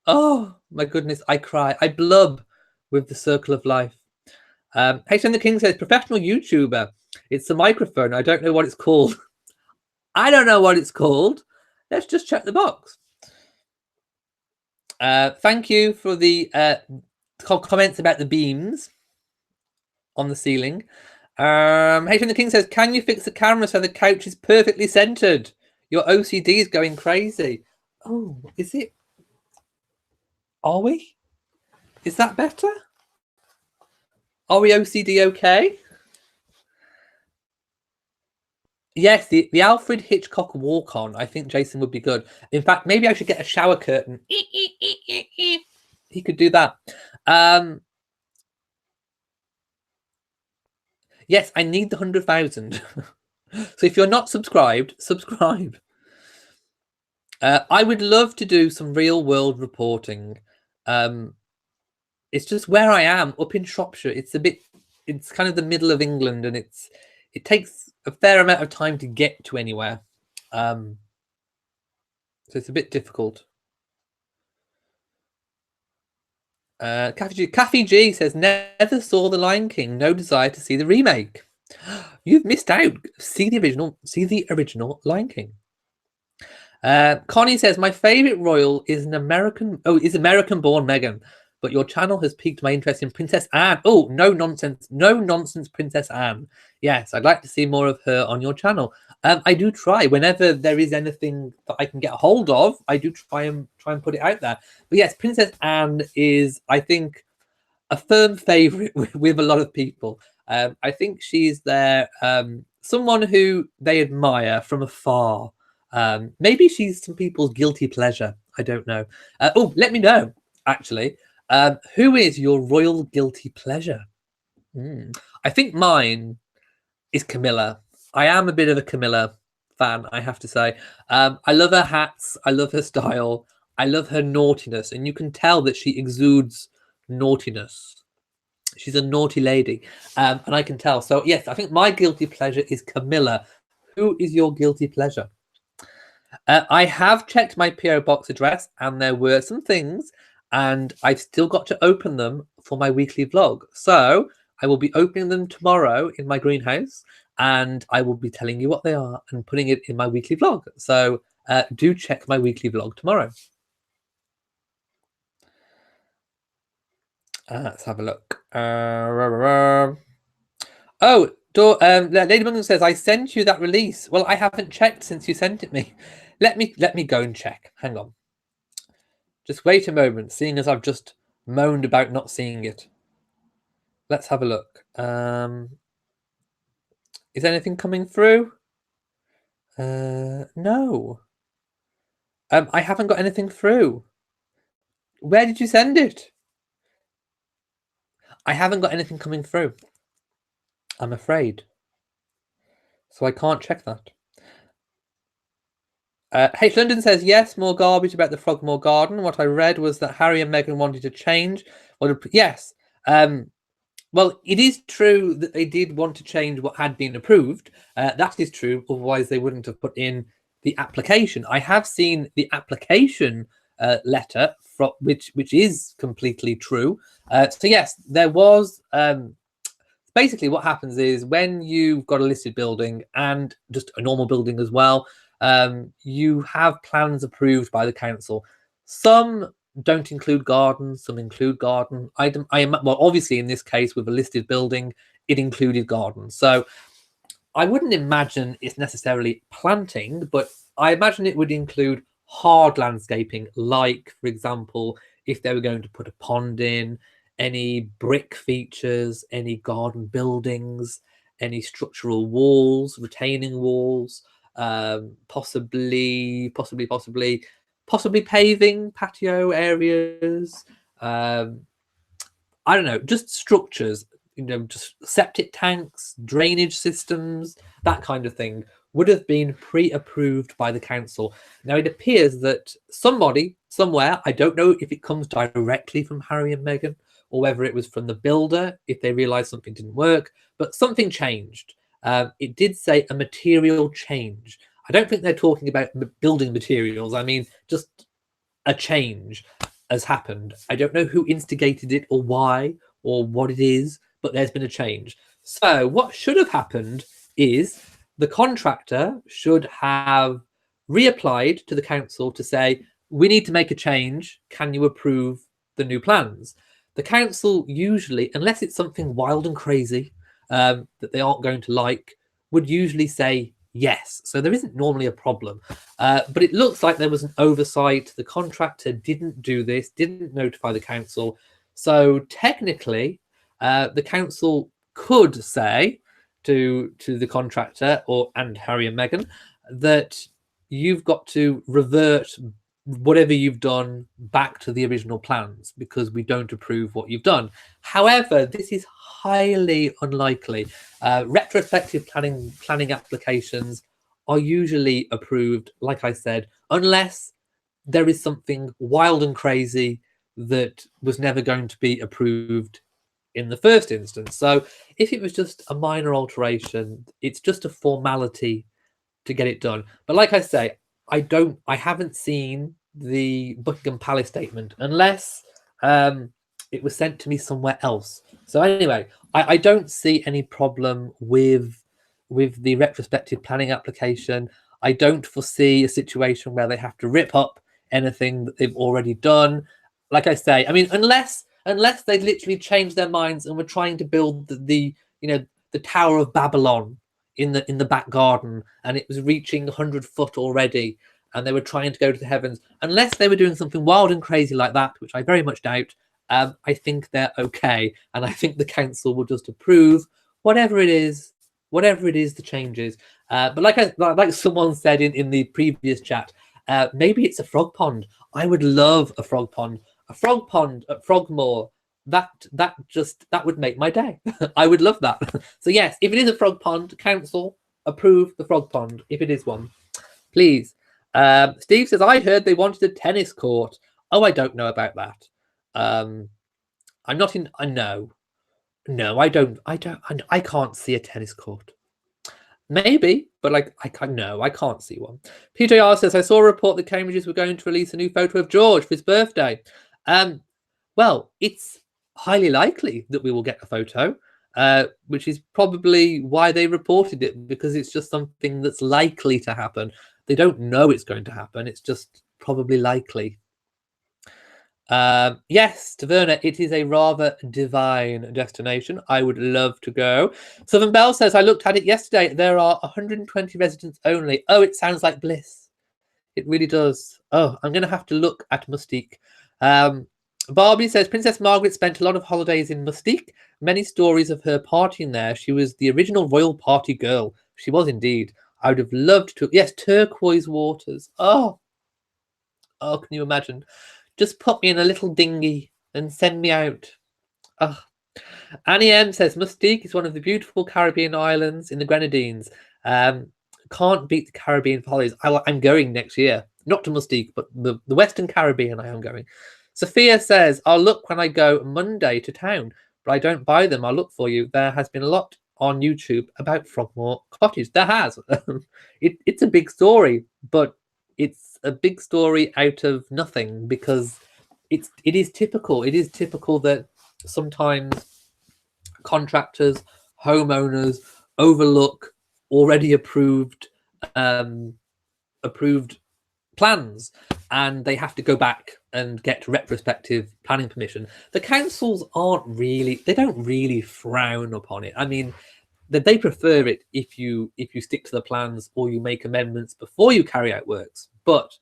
Oh, my goodness, I cry. I blub with The Circle of Life. H.M. the King says, professional YouTuber. It's the microphone. I don't know what it's called. I don't know what it's called. Let's just check the box. Thank you for the comments about the beams on the ceiling. Hayden the King says, can you fix the camera so the couch is perfectly centered? Your OCD is going crazy. Oh, is it? Are we? Is that better? Are we OCD okay? Yes, the Alfred Hitchcock walk-on. I think Jason would be good. In fact, maybe I should get a shower curtain. He could do that. Yes, I need the 100,000. So if you're not subscribed, subscribe. I would love to do some real-world reporting. It's just where I am, up in Shropshire. It's kind of the middle of England, and it takes a fair amount of time to get to anywhere. So it's a bit difficult. Kathy G says, never saw The Lion King, no desire to see the remake. You've missed out. See the original Lion King. Connie says, my favorite royal is American-born Meghan, but your channel has piqued my interest in Princess Anne. Oh, no nonsense Princess Anne. Yes, I'd like to see more of her on your channel. I do try whenever there is anything that I can get a hold of. I do try and put it out there. But yes, Princess Anne is, I think, a firm favorite with a lot of people. I think she's someone who they admire from afar. Maybe she's some people's guilty pleasure. I don't know. Oh, let me know, actually. Who is your royal guilty pleasure? I think mine is Camilla. I am a bit of a Camilla fan, I have to say. I love her hats. I love her style. I love her naughtiness. And you can tell that she exudes naughtiness. She's a naughty lady. And I can tell. So, yes, I think my guilty pleasure is Camilla. Who is your guilty pleasure? I have checked my PO box address, and there were some things, and I've still got to open them for my weekly vlog. So I will be opening them tomorrow in my greenhouse, and I will be telling you what they are and putting it in my weekly vlog. So do check my weekly vlog tomorrow. Let's have a look. Oh, Lady Bungan says, I sent you that release. Well, I haven't checked since you sent it me. Let me go and check. Hang on. Just wait a moment, seeing as I've just moaned about not seeing it. Let's have a look. Is anything coming through? No. I haven't got anything through. Where did you send it? I haven't got anything coming through, I'm afraid. So I can't check that. H. London says, yes, more garbage about the Frogmore garden. What I read was that Harry and Meghan wanted to change. Yes. Well, it is true that they did want to change what had been approved. That is true. Otherwise, they wouldn't have put in the application. I have seen the application letter, which is completely true. So, yes, there was... basically, what happens is when you've got a listed building and just a normal building as well, you have plans approved by the council. Some don't include gardens, some include garden. Well, obviously, in this case, with a listed building, it included gardens. So I wouldn't imagine it's necessarily planting, but I imagine it would include hard landscaping, like, for example, if they were going to put a pond in, any brick features, any garden buildings, any structural walls, retaining walls, possibly paving, patio areas. I don't know, just structures, just septic tanks, drainage systems, that kind of thing would have been pre-approved by the council. Now, it appears that somebody, somewhere, I don't know if it comes directly from Harry and Meghan or whether it was from the builder, if they realised something didn't work, but something changed. It did say a material change. I don't think they're talking about building materials. I mean, just a change has happened. I don't know who instigated it or why or what it is, but there's been a change. So what should have happened is the contractor should have reapplied to the council to say, we need to make a change. Can you approve the new plans? The council usually, unless it's something wild and crazy that they aren't going to like, would usually say yes. So there isn't normally a problem. But it looks like there was an oversight. The contractor didn't do this, didn't notify the council. So technically, the council could say to the contractor and Harry and Meghan that you've got to revert whatever you've done back to the original plans because we don't approve what you've done. However, this is highly unlikely. Retrospective planning applications are usually approved, like I said, unless there is something wild and crazy that was never going to be approved in the first instance. So if it was just a minor alteration, it's just a formality to get it done. But like I say, I haven't seen the Buckingham Palace statement unless it was sent to me somewhere else. So anyway, I don't see any problem with the retrospective planning application. I don't foresee a situation where they have to rip up anything that they've already done. Like I say, I mean, unless they literally changed their minds and were trying to build the Tower of Babylon in the back garden, and it was reaching 100 foot already, and they were trying to go to the heavens. Unless they were doing something wild and crazy like that, which I very much doubt, I think they're okay, and I think the council will just approve whatever it is the changes. But like someone said in the previous chat, maybe it's a frog pond. I would love a frog pond. A frog pond at Frogmore, that would make my day. I would love that. So yes, if it is a frog pond, council approve the frog pond if it is one, please. Steve says, I heard they wanted a tennis court. Oh, I don't know about that. I'm not in. No, I don't. I can't see a tennis court. Maybe, but I can't see one. PJR says, I saw a report that Cambridges were going to release a new photo of George for his birthday. Well, it's highly likely that we will get a photo, which is probably why they reported it, because it's just something that's likely to happen. They don't know it's going to happen. It's just probably likely. Yes, Taverna, it is a rather divine destination. I would love to go. Southern Bell says, I looked at it yesterday. There are 120 residents only. Oh, it sounds like bliss. It really does. Oh, I'm going to have to look at Mustique. Barbie says, Princess Margaret spent a lot of holidays in Mustique. Many stories of her partying there. She was the original royal party girl. She was indeed. I would have loved to. Yes, turquoise waters. Oh, can you imagine? Just put me in a little dinghy and send me out. Oh. Annie M says, Mustique is one of the beautiful Caribbean islands in the Grenadines. Can't beat the Caribbean for holidays. I'm going next year. Not to Mustique, but the Western Caribbean I am going. Sophia says, I'll look when I go Monday to town, but I don't buy them. I'll look for you. There has been a lot on YouTube about Frogmore Cottage. There has. It's a big story, but it's a big story out of nothing, because it is typical. It is typical that sometimes contractors, homeowners overlook already approved plans, and they have to go back and get retrospective planning permission. The councils they don't really frown upon it. I mean, they prefer it if you stick to the plans or you make amendments before you carry out works. But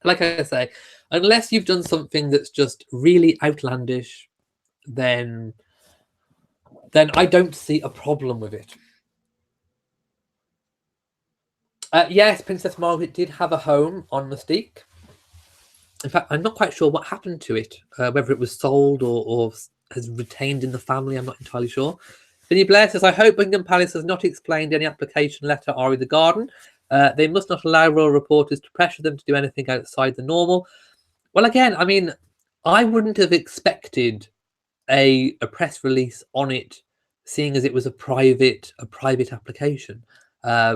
like I say, unless you've done something that's just really outlandish, then I don't see a problem with it. Yes, Princess Margaret did have a home on Mustique. In fact, I'm not quite sure what happened to it, whether it was sold or has retained in the family. I'm not entirely sure. Vinny Blair says, I hope Buckingham Palace has not explained any application letter or in the garden. They must not allow royal reporters to pressure them to do anything outside the normal. Well, again, I mean, I wouldn't have expected a press release on it, seeing as it was a private application,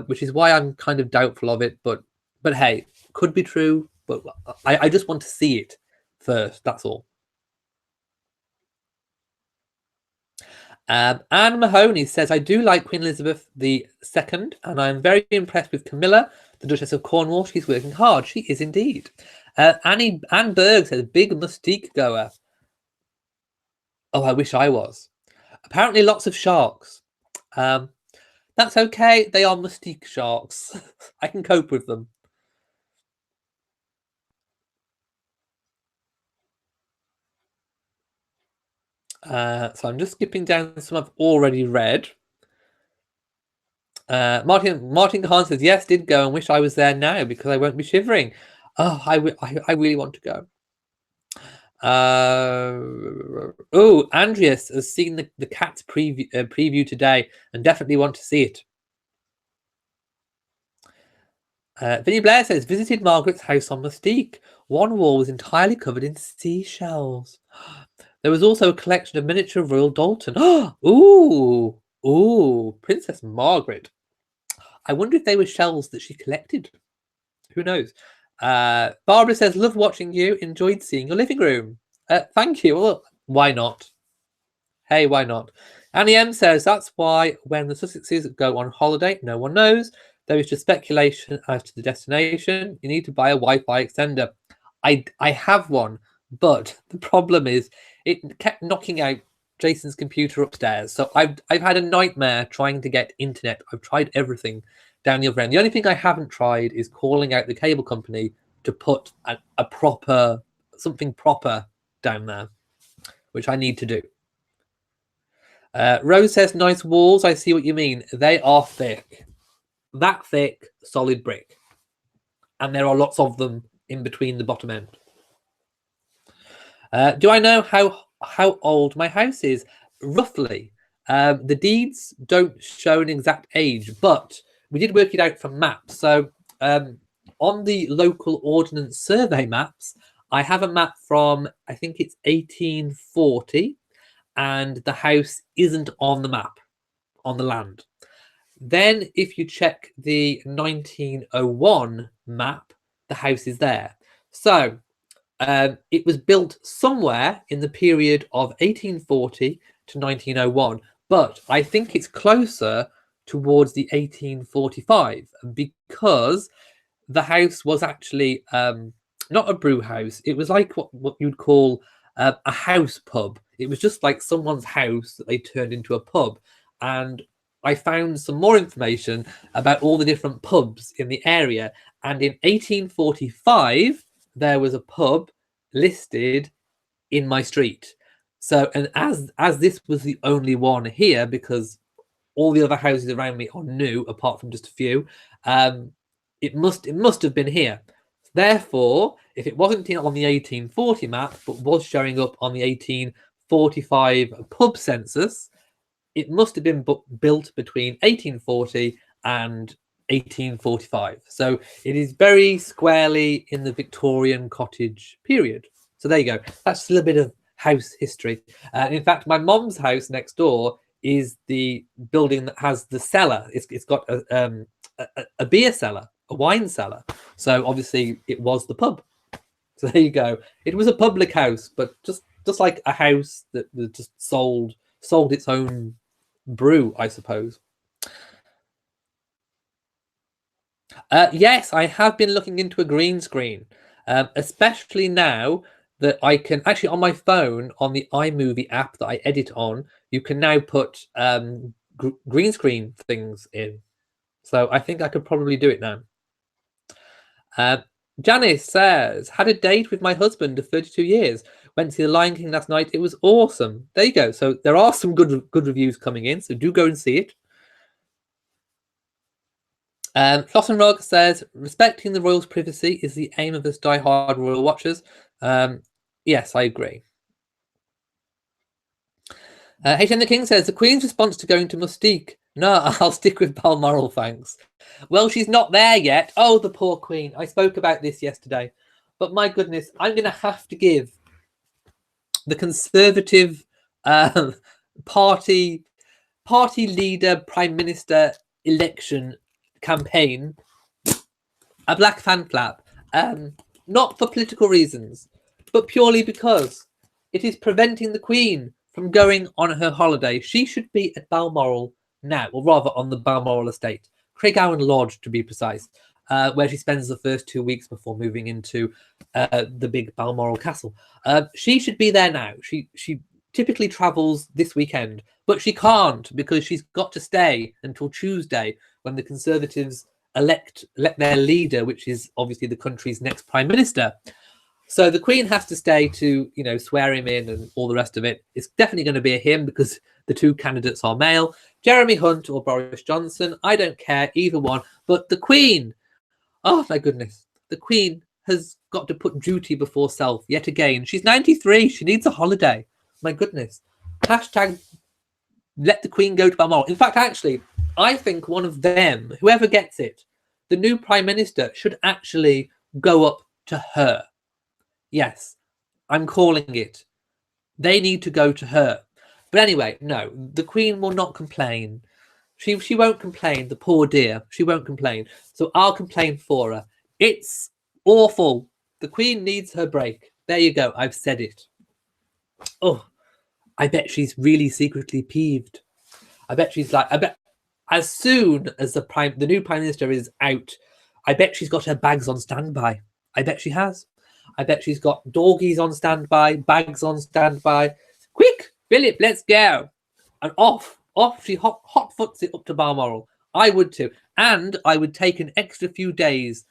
which is why I'm kind of doubtful of it. But hey, could be true. But I just want to see it first. That's all. Anne Mahoney says, I do like Queen Elizabeth II, and I'm very impressed with Camilla, the Duchess of Cornwall. She's working hard. She is indeed. Anne Berg says, big Mustique goer. Oh, I wish I was. Apparently lots of sharks. That's okay. They are Mustique sharks. I can cope with them. So I'm just skipping down some I've already read. Martin Khan says, yes, did go and wish I was there now because I won't be shivering. Oh, I really want to go. Andreas has seen the Cats preview today and definitely want to see it. Vinny Blair says, visited Margaret's house on Mustique. One wall was entirely covered in seashells. There was also a collection of miniature Royal Dalton. Ooh, Princess Margaret. I wonder if they were shells that she collected. Who knows? Barbara says, love watching you. Enjoyed seeing your living room. Thank you. Well, why not? Hey, why not? Annie M says, that's why when the Sussexes go on holiday, no one knows. There is just speculation as to the destination. You need to buy a Wi-Fi extender. I have one, but the problem is it kept knocking out Jason's computer upstairs. So I've had a nightmare trying to get internet. I've tried everything down the other end. The only thing I haven't tried is calling out the cable company to put a proper, something proper down there, which I need to do. Rose says, nice walls. I see what you mean. They are thick. That thick, solid brick. And there are lots of them in between the bottom end. Do I know how old my house is? Roughly. The deeds don't show an exact age, but we did work it out from maps. So on the local ordnance survey maps, I have a map from, I think it's 1840, and the house isn't on the map, on the land. Then if you check the 1901 map, the house is there. So it was built somewhere in the period of 1840 to 1901, but I think it's closer towards the 1845 because the house was actually not a brew house. It was like what you'd call a house pub. It was just like someone's house that they turned into a pub. And I found some more information about all the different pubs in the area. And in 1845, there was a pub listed in my street. So, and as this was the only one here, because all the other houses around me are new, apart from just a few, it must have been here. Therefore, if it wasn't on the 1840 map, but was showing up on the 1845 pub census, it must have been built between 1840 and 1845. So it is very squarely in the Victorian cottage period. So there you go. That's a little bit of house history. In fact, my mom's house next door is the building that has the cellar. It's got a beer cellar, a wine cellar. So obviously it was the pub. So there you go. It was a public house, but just like a house that just sold its own brew, I suppose. Yes, I have been looking into a green screen, especially now that I can actually on my phone, on the iMovie app that I edit on, you can now put green screen things in. So I think I could probably do it now. Janice says, had a date with my husband of 32 years. Went to see The Lion King last night. It was awesome. There you go. So there are some good reviews coming in. So do go and see it. Floss and Rug says, respecting the royals' privacy is the aim of us die-hard royal watchers. Yes, I agree. HN the King says, the Queen's response to going to Mustique. No, I'll stick with Balmoral, thanks. Well, she's not there yet. Oh, the poor Queen. I spoke about this yesterday. But my goodness, I'm going to have to give the Conservative party leader, Prime Minister election campaign a black fan flap. Not for political reasons, but purely because it is preventing the Queen from going on her holiday. She should be at Balmoral now, or rather on the Balmoral estate, Craiggowan Lodge to be precise, where she spends the first 2 weeks before moving into the big Balmoral castle. She should be there now. She typically travels this weekend, but she can't because she's got to stay until Tuesday when the Conservatives elect their leader, which is obviously the country's next prime minister. So the Queen has to stay to, you know, swear him in and all the rest of it. It's definitely going to be a him because the two candidates are male. Jeremy Hunt or Boris Johnson, I don't care, either one. But the Queen, oh my goodness, the Queen has got to put duty before self yet again. She's 93. She needs a holiday. My goodness. Hashtag let the Queen go to Balmoral. In fact, actually, I think one of them, whoever gets it, the new Prime Minister should actually go up to her. Yes, I'm calling it. They need to go to her. But anyway, no, the Queen will not complain. She won't complain, the poor dear. She won't complain. So I'll complain for her. It's awful. The Queen needs her break. There you go. I've said it. Oh, I bet she's really secretly peeved. I bet as soon as the new Prime Minister is out, I bet she's got her bags on standby. I bet she has. I bet she's got doggies on standby, bags on standby. Quick, Philip, let's go. And off she hot foots it up to Balmoral. I would too. And I would take an extra few days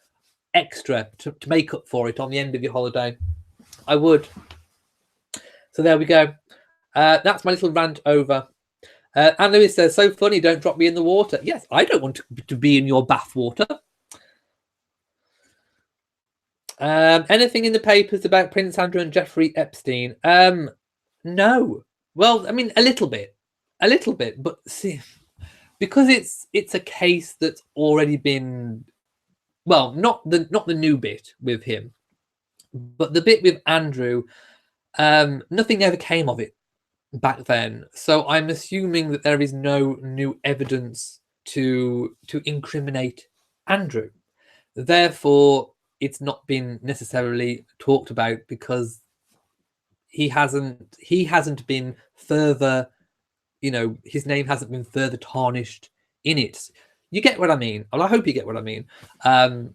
extra to make up for it on the end of your holiday. I would. So there we go. That's my little rant over. Anne Lewis says, so funny, don't drop me in the water. Yes, I don't want to be in your bath water. Anything in the papers about Prince Andrew and Jeffrey Epstein? No. Well, I mean, a little bit, but see, because it's a case that's already been, well, not the new bit with him, but the bit with Andrew, nothing ever came of it back then. So I'm assuming that there is no new evidence to incriminate Andrew. Therefore, it's not been necessarily talked about because he hasn't been further, you know, his name hasn't been further tarnished in it. You get what I mean? Well, I hope you get what I mean.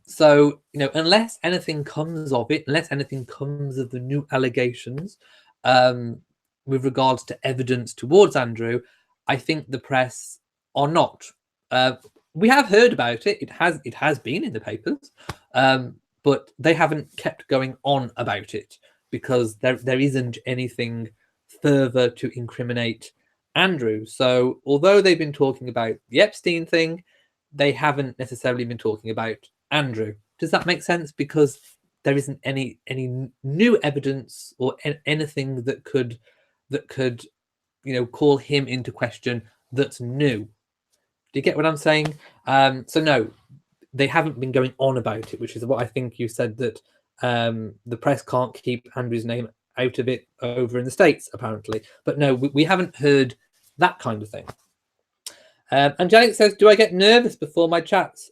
So, you know, unless anything comes of it, unless anything comes of the new allegations with regards to evidence towards Andrew, I think the press are not. We have heard about it. It has been in the papers, but they haven't kept going on about it because there isn't anything further to incriminate Andrew. So although they've been talking about the Epstein thing, they haven't necessarily been talking about Andrew. Does that make sense? Because there isn't any new evidence or anything that could you know, call him into question that's new. Do you get what I'm saying? So no, they haven't been going on about it, which is what I think you said, that the press can't keep Andrew's name out of it over in the States, apparently. But no, we haven't heard that kind of thing. Angelic says, do I get nervous before my chats?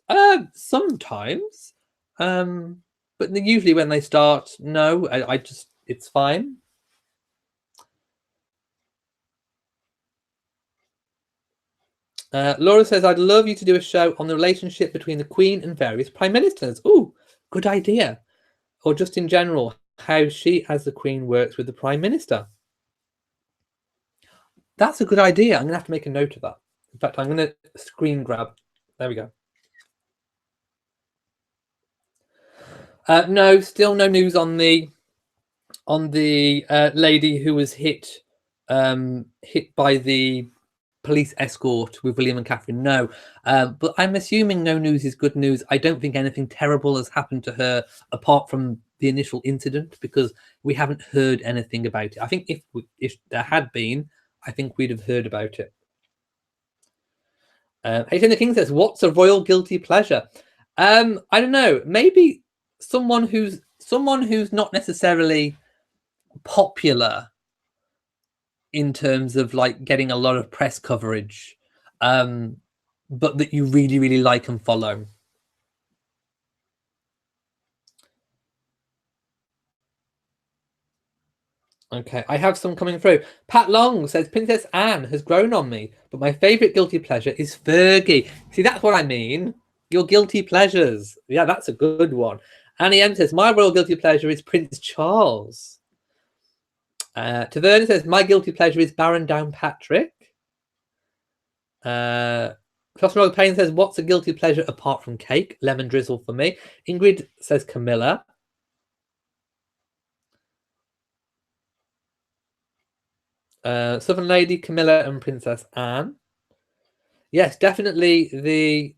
Sometimes. But usually when they start, no, I just, it's fine. Laura says, I'd love you to do a show on the relationship between the Queen and various prime ministers. Ooh, good idea. Or just in general, how she as the Queen works with the Prime Minister. That's a good idea. I'm going to have to make a note of that. In fact, I'm going to screen grab. There we go. No, still no news on the lady who was hit by the police escort with William and Catherine. No, but I'm assuming no news is good news. I don't think anything terrible has happened to her apart from the initial incident, because we haven't heard anything about it. I think if there had been, I think we'd have heard about it. Hayden the King says, what's a royal guilty pleasure? I don't know, maybe someone who's not necessarily popular in terms of like getting a lot of press coverage, but that you really, really like and follow. Okay, I have some coming through. Pat Long says Princess Anne has grown on me, but my favourite guilty pleasure is Fergie. See, that's what I mean. Your guilty pleasures. Yeah, that's a good one. Annie M says my royal guilty pleasure is Prince Charles. Taverna says my guilty pleasure is Baron Downpatrick. Crossroad Payne says what's a guilty pleasure apart from cake? Lemon drizzle for me. Ingrid says Camilla. Southern Lady, Camilla, and Princess Anne. Yes, definitely the...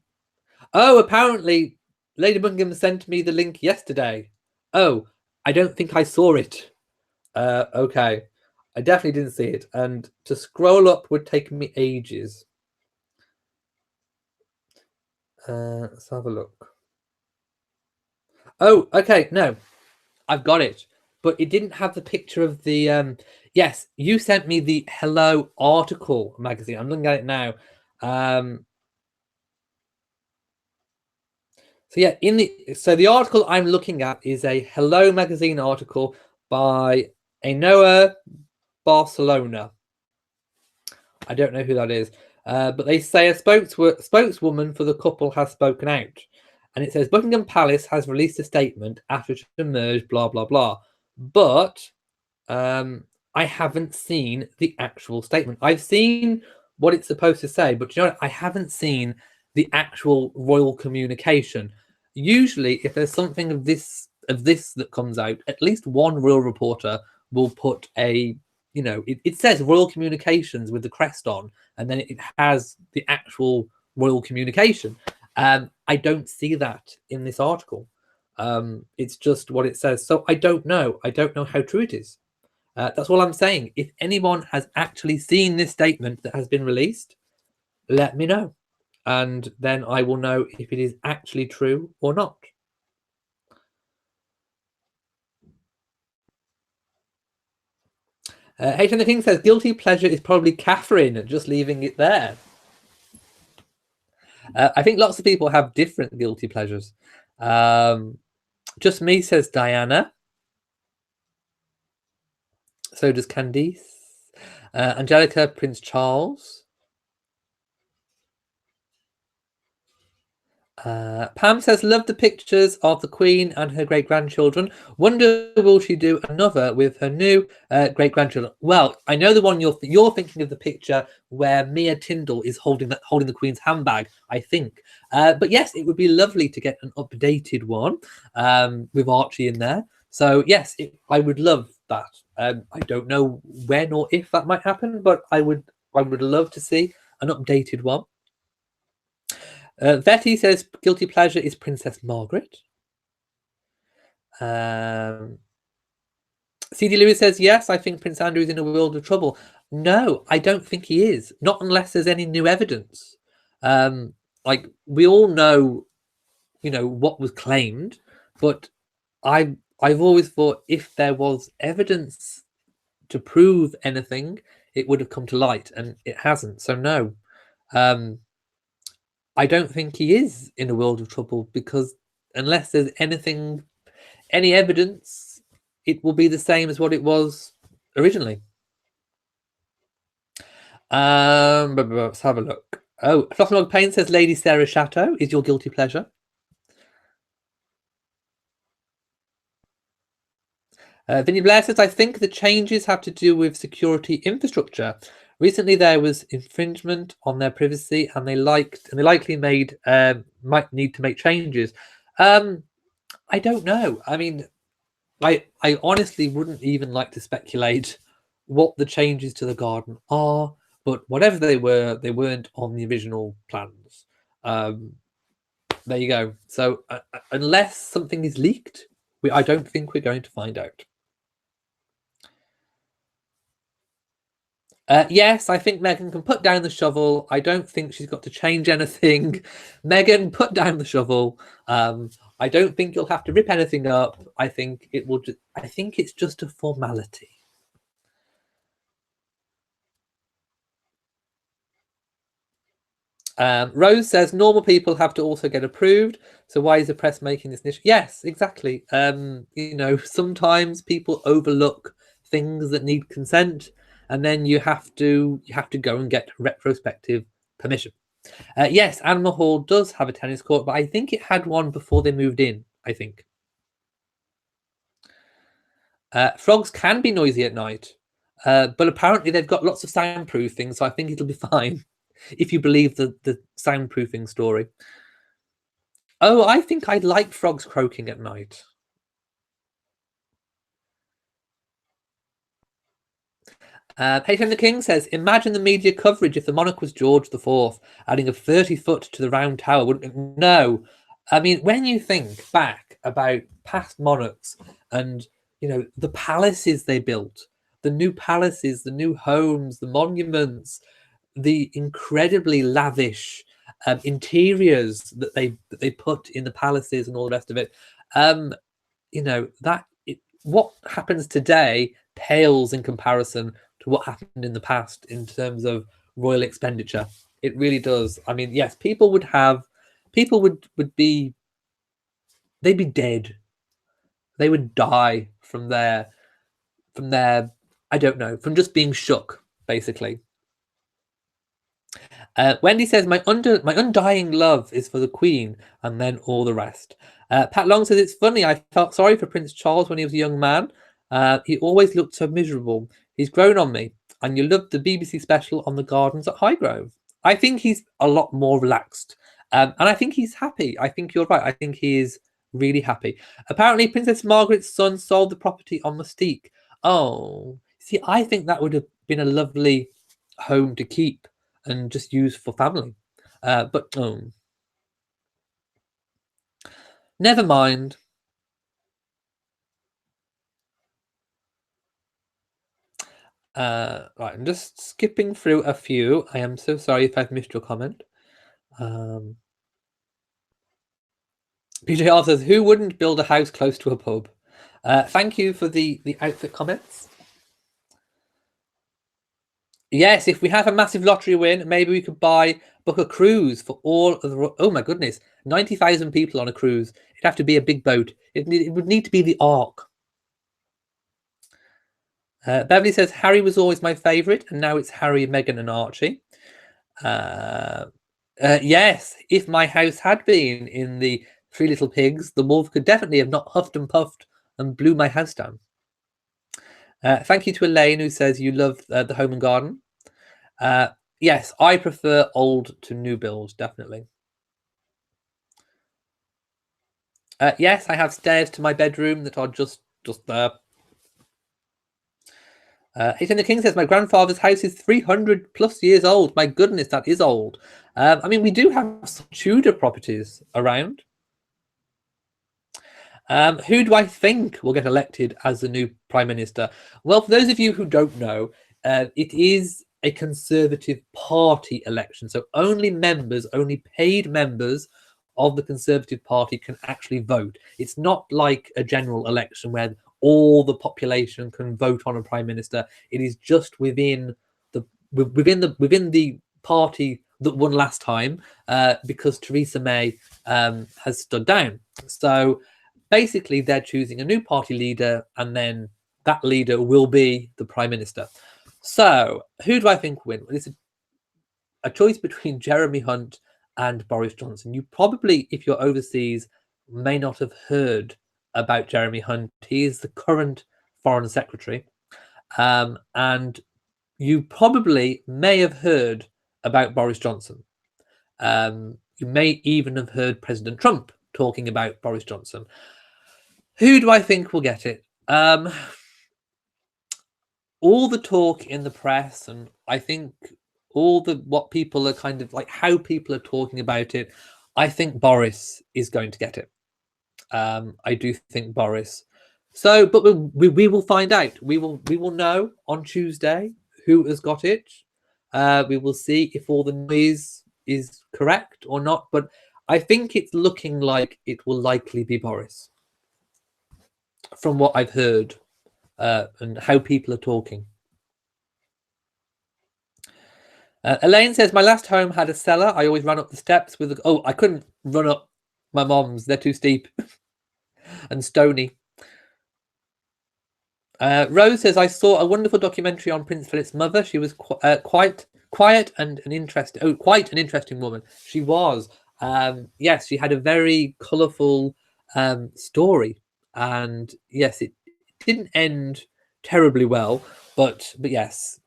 Oh, apparently Lady Buckingham sent me the link yesterday. Oh, I don't think I saw it. Okay. I definitely didn't see it. And to scroll up would take me ages. Let's have a look. Oh, okay. No, I've got it. But it didn't have the picture of the... Yes, you sent me the Hello article magazine. I'm looking at it now. So yeah, the article I'm looking at is a Hello magazine article by Ainhoa Barcelona. I don't know who that is, but they say a spokeswoman for the couple has spoken out, and it says Buckingham Palace has released a statement after it emerged, blah blah blah. But I haven't seen the actual statement. I've seen what it's supposed to say, but you know what? I haven't seen the actual royal communication. Usually, if there's something of this that comes out, at least one royal reporter will put a, you know, it says royal communications with the crest on, and then it has the actual royal communication. I don't see that in this article. It's just what it says. So I don't know. I don't know how true it is. That's all I'm saying. If anyone has actually seen this statement that has been released, let me know. And then I will know if it is actually true or not. H. and the King says, guilty pleasure is probably Catherine, just leaving it there. I think lots of people have different guilty pleasures. Just me, says Diana. So does Candice. Angelica, Prince Charles. Pam says, love the pictures of the Queen and her great-grandchildren. Wonder will she do another with her new great-grandchildren? Well, I know the one you're thinking of, the picture where Mia Tyndall is holding the Queen's handbag, I think. But yes, it would be lovely to get an updated one with Archie in there. So yes, I would love that. I don't know when or if that might happen, but I would love to see an updated one. Vetty says guilty pleasure is Princess Margaret. CD Lewis says, yes, I think Prince Andrew is in a world of trouble. No, I don't think he is. Not unless there's any new evidence. Like, we all know, you know, what was claimed, but I've always thought if there was evidence to prove anything, it would have come to light, and it hasn't. So no. I don't think he is in a world of trouble, because unless there's any evidence, it will be the same as what it was originally. Let's have a look. Oh, Flosslog Payne says Lady Sarah Chateau is your guilty pleasure. Vinny Blair says, I think the changes have to do with security infrastructure. Recently, there was infringement on their privacy, and they likely might need to make changes. I don't know. I mean, I honestly wouldn't even like to speculate what the changes to the garden are, but whatever they were, they weren't on the original plans. There you go. So unless something is leaked, I don't think we're going to find out. Yes, I think Meghan can put down the shovel. I don't think she's got to change anything. Meghan, put down the shovel. I don't think you'll have to rip anything up. I think it will. I think it's just a formality. Rose says normal people have to also get approved. So why is the press making this issue? Yes, exactly. You know, sometimes people overlook things that need consent, and then you have to go and get retrospective permission. Yes, Animal Hall does have a tennis court, but I think it had one before they moved in, I think. Frogs can be noisy at night, but apparently they've got lots of soundproofing, so I think it'll be fine if you believe the soundproofing story. Oh, I think I'd like frogs croaking at night. Peyton the King says, imagine the media coverage if the monarch was George IV, adding a 30-foot to the round tower. No. I mean, when you think back about past monarchs and, you know, the palaces they built, the new palaces, the new homes, the monuments, the incredibly lavish interiors that they put in the palaces and all the rest of it, you know, what happens today pales in comparison to what happened in the past in terms of royal expenditure. It really does. I mean, yes, people would be, they'd be dead. They would die from their, I don't know, from just being shook, basically. Wendy says, my undying love is for the Queen and then all the rest. Pat Long says, it's funny, I felt sorry for Prince Charles when he was a young man. He always looked so miserable. He's grown on me. And you loved the BBC special on the gardens at Highgrove. I think he's a lot more relaxed. And I think he's happy. I think you're right. I think he is really happy. Apparently, Princess Margaret's son sold the property on Mustique. Oh, see, I think that would have been a lovely home to keep and just use for family. But never mind. Right, I'm just skipping through a few. I am so sorry if I've missed your comment. PJR says, who wouldn't build a house close to a pub? Thank you for the outfit comments. Yes, if we have a massive lottery win, maybe we could book a cruise for all of the... Oh my goodness, 90,000 people on a cruise. It'd have to be a big boat. It would need to be the Ark. Beverly says, Harry was always my favourite, and now it's Harry, Meghan and Archie. Yes, if my house had been in the Three Little Pigs, the wolf could definitely have not huffed and puffed and blew my house down. Thank you to Elaine, who says you love the home and garden. Yes, I prefer old to new build, definitely. Yes, I have stairs to my bedroom that are just there. Hayden the King says, my grandfather's house is 300 plus years old. My goodness, that is old. I mean, we do have some Tudor properties around. Who do I think will get elected as the new Prime Minister? Well, for those of you who don't know, it is a Conservative Party election. So only paid members of the Conservative Party can actually vote. It's not like a general election where all the population can vote on a Prime Minister. It is just within the party that won last time, because Theresa May has stood down. So basically, they're choosing a new party leader, and then that leader will be the Prime Minister. So, who do I think will win? Well, it's a choice between Jeremy Hunt and Boris Johnson. You probably, if you're overseas, may not have heard about Jeremy Hunt. He is the current Foreign Secretary. And you probably may have heard about Boris Johnson. You may even have heard President Trump talking about Boris Johnson. Who do I think will get it? All the talk in the press, and I think what people are kind of like, how people are talking about it, I think Boris is going to get it. I do think Boris. So, but we will find out. We will know on Tuesday who has got it. We will see if all the noise is correct or not. But I think it's looking like it will likely be Boris, from what I've heard and how people are talking. Elaine says, my last home had a cellar. I always ran up the steps with I couldn't run up my mom's. They're too steep and stony. Rose says, I saw a wonderful documentary on Prince Philip's mother. She was quite quiet and an interesting, quite an interesting woman. She was. Yes, she had a very colourful story, and yes, it didn't end terribly well, but yes.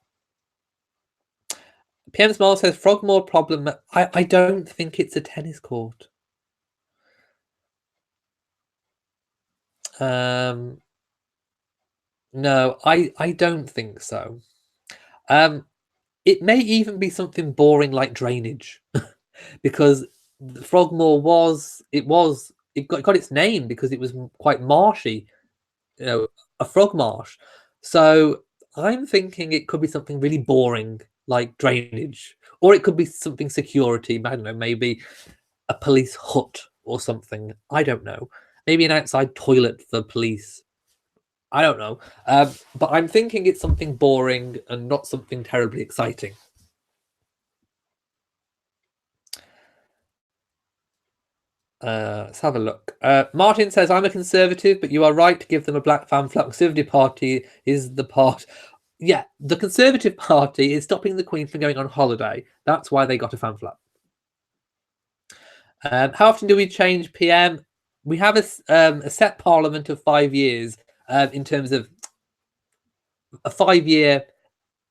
PM Small says Frogmore problem. I don't think it's a tennis court. No, I don't think so. It may even be something boring like drainage, because Frogmore got its name because it was quite marshy, a frog marsh. So I'm thinking it could be something really boring like drainage, or it could be something security. I don't know, maybe a police hut or something. I don't know. Maybe an outside toilet for police. I don't know. But I'm thinking it's something boring and not something terribly exciting. Let's have a look. Martin says, I'm a conservative, but you are right to give them a black fan flag. Conservative Party is the part. Yeah, the Conservative Party is stopping the Queen from going on holiday. That's why they got a fan flag. How often do we change PM? We have a set parliament of 5 years in terms of a 5-year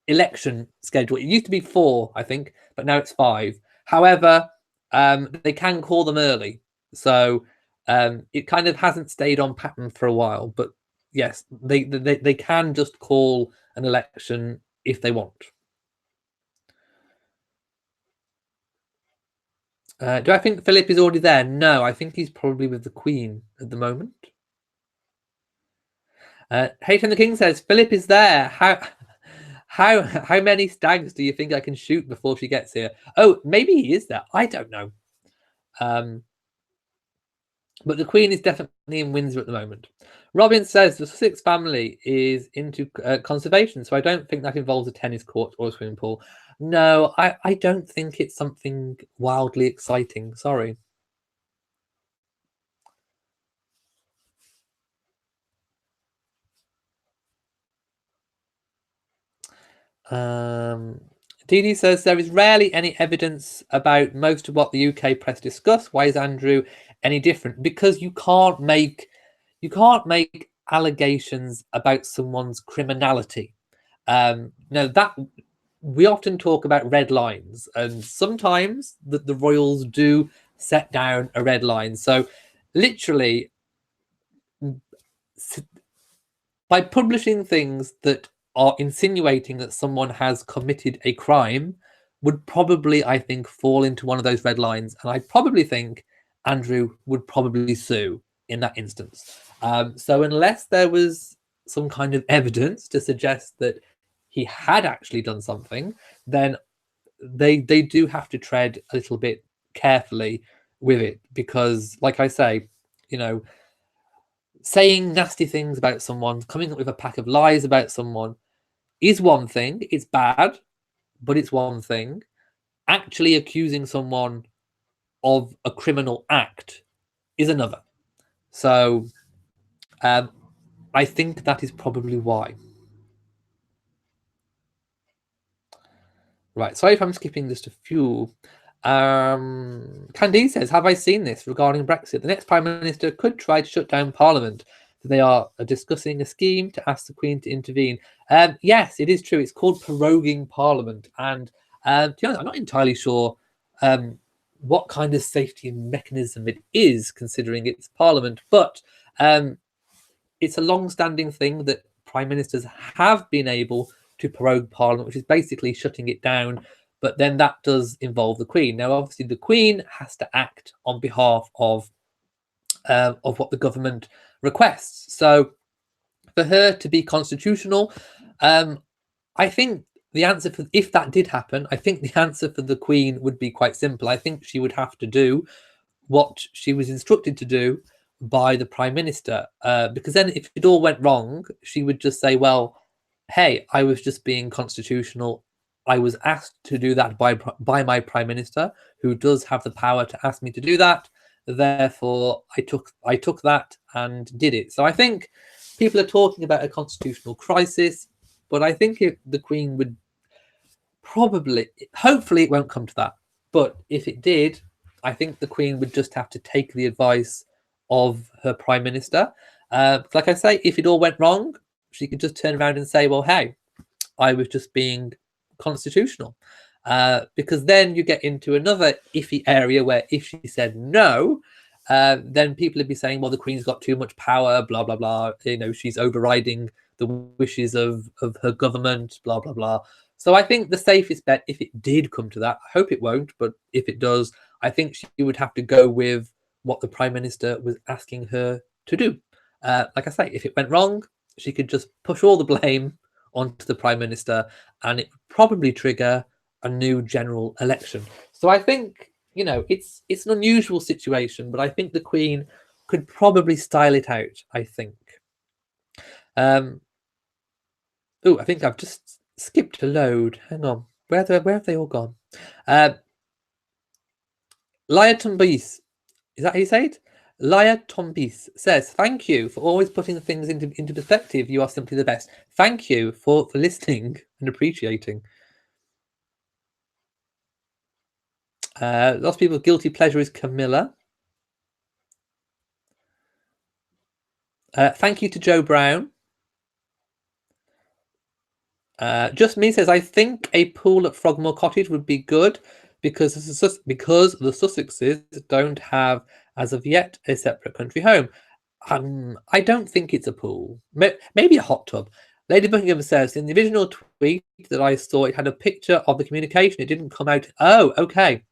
election schedule. It used to be 4, I think, but now it's 5. However, they can call them early. So it kind of hasn't stayed on pattern for a while. But yes, they can just call an election if they want. Do I think Philip is already there? No, I think he's probably with the Queen at the moment. Hayton the King says, Philip is there. How many stags do you think I can shoot before she gets here? Oh, maybe he is there. I don't know. But the Queen is definitely in Windsor at the moment. Robin says the Sussex family is into conservation, so I don't think that involves a tennis court or a swimming pool. No, I don't think it's something wildly exciting. Sorry. Dee says there is rarely any evidence about most of what the UK press discuss. Why is Andrew any different? Because you can't make allegations about someone's criminality. Now that we often talk about red lines, and sometimes the royals do set down a red line. So literally, by publishing things that are insinuating that someone has committed a crime would probably, I think, fall into one of those red lines. And I probably think Andrew would probably sue in that instance. So unless there was some kind of evidence to suggest that he had actually done something, then they do have to tread a little bit carefully with it, because like I say, saying nasty things about someone, coming up with a pack of lies about someone is one thing. It's bad, but it's one thing. Actually accusing someone of a criminal act is another. So I think that is probably why. Right, sorry if I'm skipping just a few. Candice says, have I seen this regarding Brexit? The next Prime Minister could try to shut down Parliament. They are discussing a scheme to ask the Queen to intervene. Yes, it is true. It's called proroguing Parliament. And to be honest, I'm not entirely sure what kind of safety mechanism it is, considering it's Parliament. But it's a long-standing thing that Prime Ministers have been able to prorogue Parliament, which is basically shutting it down. But then that does involve the Queen. Now, obviously, the Queen has to act on behalf of what the government requests. So for her to be constitutional, I think the answer for, if that did happen, I think the answer for the Queen would be quite simple. I think she would have to do what she was instructed to do by the Prime Minister, because then if it all went wrong, she would just say, well, hey, I was just being constitutional. I was asked to do that by my Prime Minister, who does have the power to ask me to do that. Therefore, I took that and did it. So I think People are talking about a constitutional crisis, but I think the Queen would probably, hopefully it won't come to that, but if it did, I think the Queen would just have to take the advice of her Prime Minister. Like I say, if it all went wrong, she could just turn around and say, well, hey, I was just being constitutional. Because then you get into another iffy area where if she said no, then people would be saying, well, the Queen's got too much power, blah, blah, blah. You know, she's overriding the wishes of her government, blah, blah, blah. So I think the safest bet, if it did come to that, I hope it won't, but if it does, I think she would have to go with what the Prime Minister was asking her to do. Like I say, if it went wrong, she could just push all the blame onto the Prime Minister, and it would probably trigger a new general election. So I think, you know, it's an unusual situation, but I think the Queen could probably style it out, I think. I think I've just skipped a load. Hang on. Where have they all gone? Laya Tombis, is that how you say it? Laya Tombis says, thank you for always putting things into perspective. You are simply the best. Thank you for listening and appreciating. Lots of people's guilty pleasure is Camilla. Thank you to Joe Brown. Just Me says, I think a pool at Frogmore Cottage would be good because the Sussexes don't have, as of yet, a separate country home. I don't think it's a pool. Maybe a hot tub. Lady Buckingham says, in the original tweet that I saw, it had a picture of the communication. It didn't come out. Oh, okay.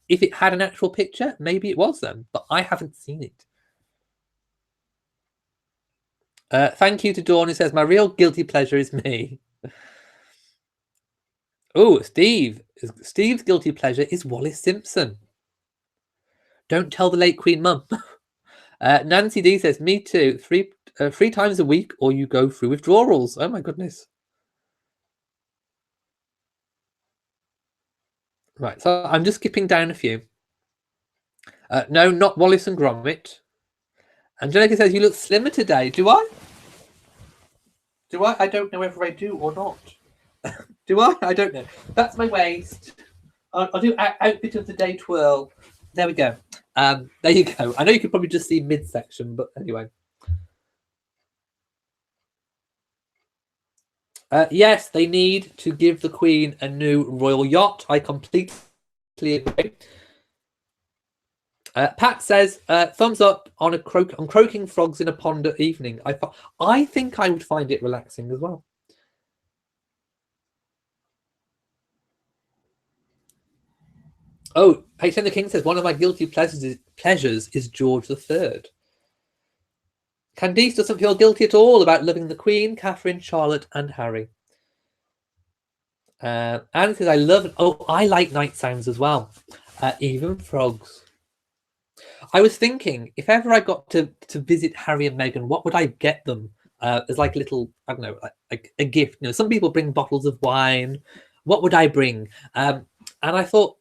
If it had an actual picture, maybe it was then, but I haven't seen it. Thank you to Dawn, who says, my real guilty pleasure is me. Oh, Steve's guilty pleasure is Wallis Simpson. Don't tell the late Queen Mum. Nancy D says, me too. Three times a week, or you go through withdrawals. Oh my goodness. Right, so I'm just skipping down a few. No, not Wallace and Gromit. Angelica says, you look slimmer today. Do I? Do I? I don't know whether I do or not. Do I? I don't know. That's my waist. I'll do outfit of the day twirl. There we go. There you go. I know you could probably just see midsection, but anyway. Yes, they need to give the Queen a new royal yacht. I completely agree. Pat says, thumbs up on croaking frogs in a pond at evening. I think I would find it relaxing as well. Oh, H.N. the King says, one of my guilty pleasures is George III. Candice doesn't feel guilty at all about loving the Queen, Catherine, Charlotte, and Harry. Anne says, I like night sounds as well, even frogs. I was thinking, if ever I got to visit Harry and Meghan, what would I get them as like a little, I don't know, like a gift? You know, some people bring bottles of wine. What would I bring? And I thought,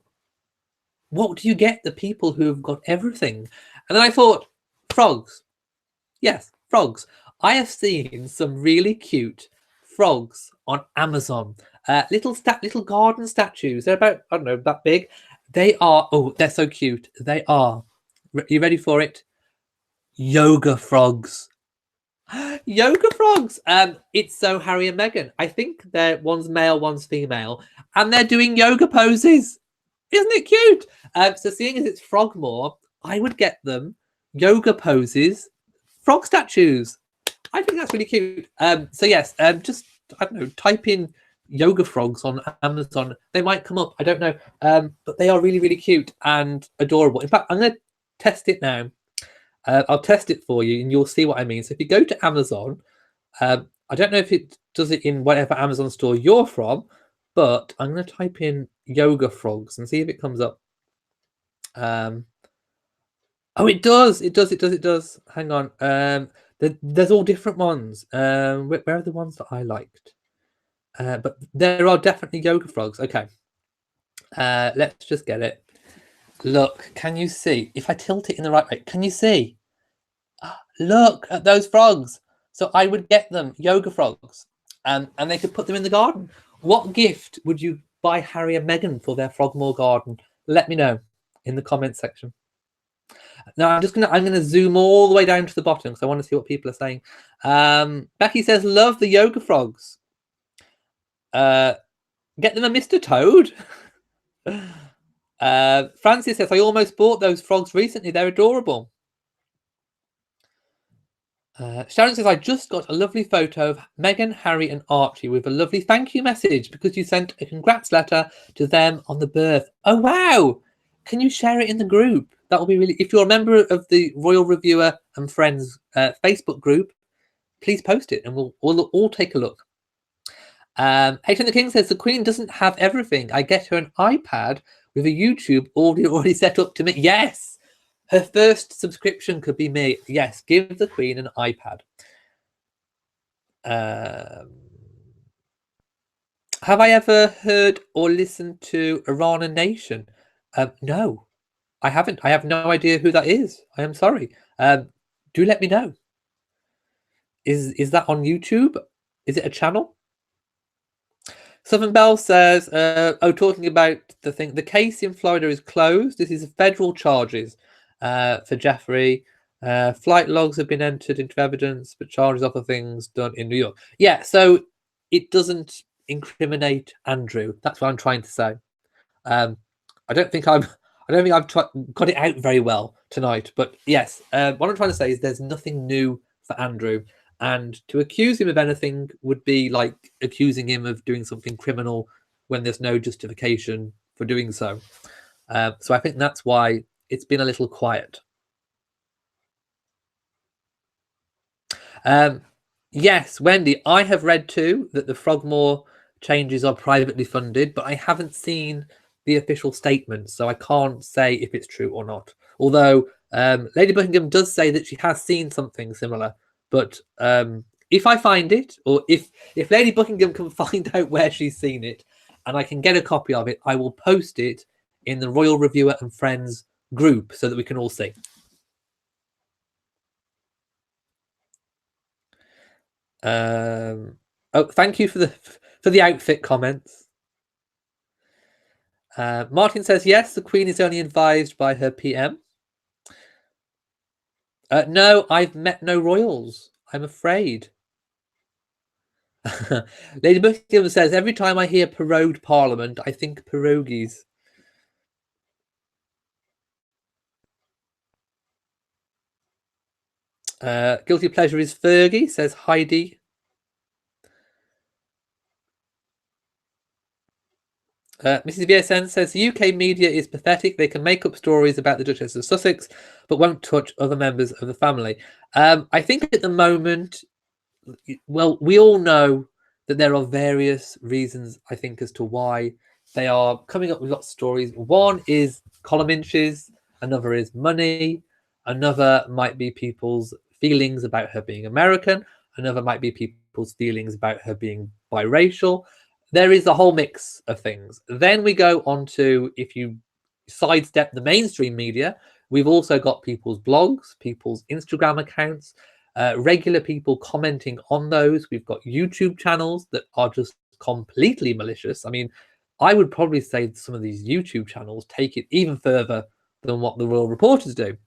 what do you get the people who have got everything? And then I thought, frogs. Yes, frogs. I have seen some really cute frogs on Amazon. Little garden statues. They're about, I don't know, that big. They are, oh, they're so cute. They are. You ready for it? Yoga frogs. Yoga frogs. It's so Harry and Meghan. I think one's male, one's female, and they're doing yoga poses. Isn't it cute? So seeing as it's Frogmore, I would get them yoga poses, frog statues. I think that's really cute. So yes, just, I don't know, type in yoga frogs on Amazon. They might come up. I don't know. But they are really, really cute and adorable. In fact, I'm going to test it now. I'll test it for you and you'll see what I mean. So if you go to Amazon, I don't know if it does it in whatever Amazon store you're from, but I'm going to type in yoga frogs and see if it comes up. Oh, it does. It does. Hang on. There's all different ones. Where are the ones that I liked? But there are definitely yoga frogs. Okay. Let's just get it. Look, can you see? If I tilt it in the right way, can you see? Look at those frogs. So I would get them yoga frogs, and they could put them in the garden. What gift would you buy Harry and Meghan for their Frogmore garden? Let me know in the comments section. Now I'm gonna zoom all the way down to the bottom because I want to see what people are saying. Becky says, "Love the yoga frogs." Get them a Mr. Toad. Francis says, "I almost bought those frogs recently. They're adorable." Sharon says, "I just got a lovely photo of Meghan, Harry, and Archie with a lovely thank you message because you sent a congrats letter to them on the birth." Oh wow! Can you share it in the group? That will be really. If you're a member of the Royal Reviewer and Friends Facebook group, please post it, and we'll all take a look. Hayton the King says the Queen doesn't have everything. I get her an iPad with a YouTube already set up to me. Yes. Her first subscription could be me. Yes, give the Queen an iPad. Have I ever heard or listened to Irana Nation? No, I haven't. I have no idea who that is. I am sorry. Do let me know. Is that on YouTube? Is it a channel? Southern Bell says, talking about the thing, the case in Florida is closed. This is federal charges for Jeffrey. Flight logs have been entered into evidence, but charges of other things done in New York. Yeah, so it doesn't incriminate Andrew. That's what I'm trying to say. I don't think I've got it out very well tonight, but yes, what I'm trying to say is there's nothing new for Andrew. And to accuse him of anything would be like accusing him of doing something criminal when there's no justification for doing so. So I think that's why it's been a little quiet. Yes, Wendy, I have read too that the Frogmore changes are privately funded, but I haven't seen the official statement, so I can't say if it's true or not. Although Lady Buckingham does say that she has seen something similar. But if I find it, or if Lady Buckingham can find out where she's seen it, and I can get a copy of it, I will post it in the Royal Reviewer and Friends group so that we can all see. Thank you for the outfit comments. Martin says, yes, the Queen is only advised by her PM. No, I've met no royals. I'm afraid. Lady Buckingham says, every time I hear prorogued Parliament, I think pierogies. Guilty pleasure is Fergie, says Heidi. Mrs. VSN says the UK media is pathetic. They can make up stories about the Duchess of Sussex, but won't touch other members of the family. I think at the moment, well, we all know that there are various reasons, I think, as to why they are coming up with lots of stories. One is column inches, another is money, another might be people's feelings about her being American, another might be people's feelings about her being biracial. There is a whole mix of things. Then we go on to, if you sidestep the mainstream media, we've also got people's blogs, people's Instagram accounts, regular people commenting on those. We've got YouTube channels that are just completely malicious. I mean, I would probably say some of these YouTube channels take it even further than what the Royal Reporters do.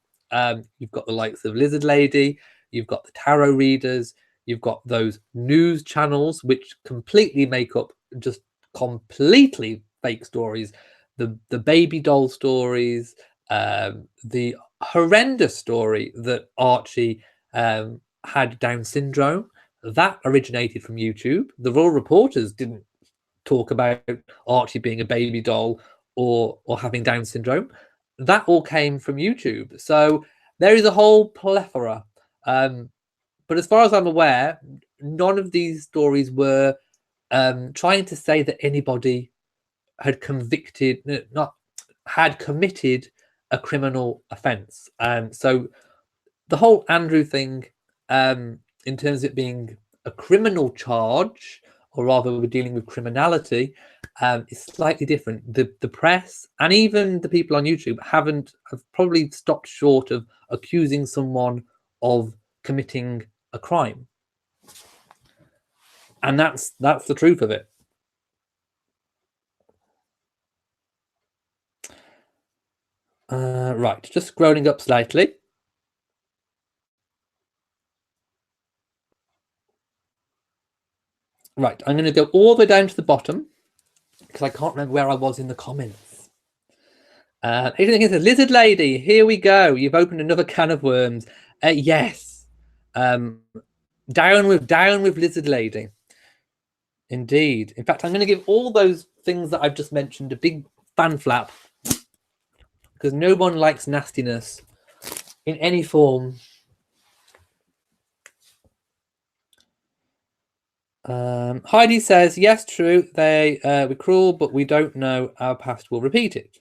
You've got the likes of Lizard Lady, you've got the tarot readers, you've got those news channels which completely make up just completely fake stories. The baby doll stories, the horrendous story that Archie had Down syndrome, that originated from YouTube. The Royal Reporters didn't talk about Archie being a baby doll or having Down syndrome. That all came from YouTube. So there is a whole plethora. But as far as I'm aware, none of these stories were trying to say that anybody had committed a criminal offence. So the whole Andrew thing, in terms of it being a criminal charge, or rather we're dealing with criminality, is slightly different. The press and even the people on YouTube have probably stopped short of accusing someone of committing a crime. And that's the truth of it. Right, just scrolling up slightly. Right, I'm going to go all the way down to the bottom because I can't remember where I was in the comments. Anything is a lizard lady. Here we go. You've opened another can of worms. Yes. Down with lizard lady. Indeed. In fact, I'm going to give all those things that I've just mentioned a big fan flap because no one likes nastiness in any form. Heidi says, yes, true. They were cruel, but we don't know our past will repeat it.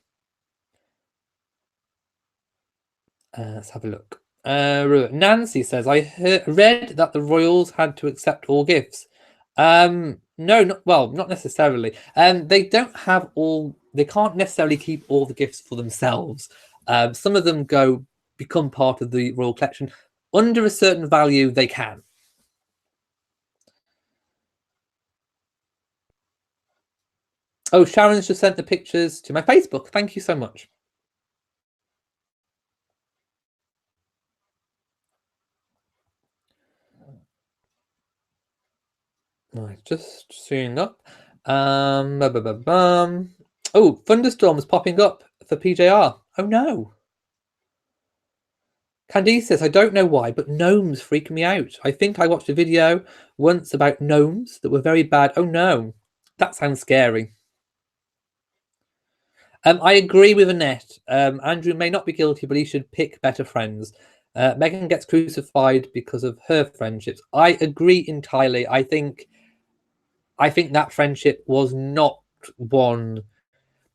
Let's have a look. Nancy says, I read that the royals had to accept all gifts. No, not necessarily. They don't have all. They can't necessarily keep all the gifts for themselves. Some of them become part of the royal collection. Under a certain value, they can. Oh, Sharon's just sent the pictures to my Facebook. Thank you so much. Right, just seeing up. Oh, thunderstorms popping up for PJR. Oh no. Candice says, I don't know why, but gnomes freak me out. I think I watched a video once about gnomes that were very bad. Oh no, that sounds scary. I agree with Annette. Andrew may not be guilty, but he should pick better friends. Meghan gets crucified because of her friendships. I agree entirely. I think that friendship was not one,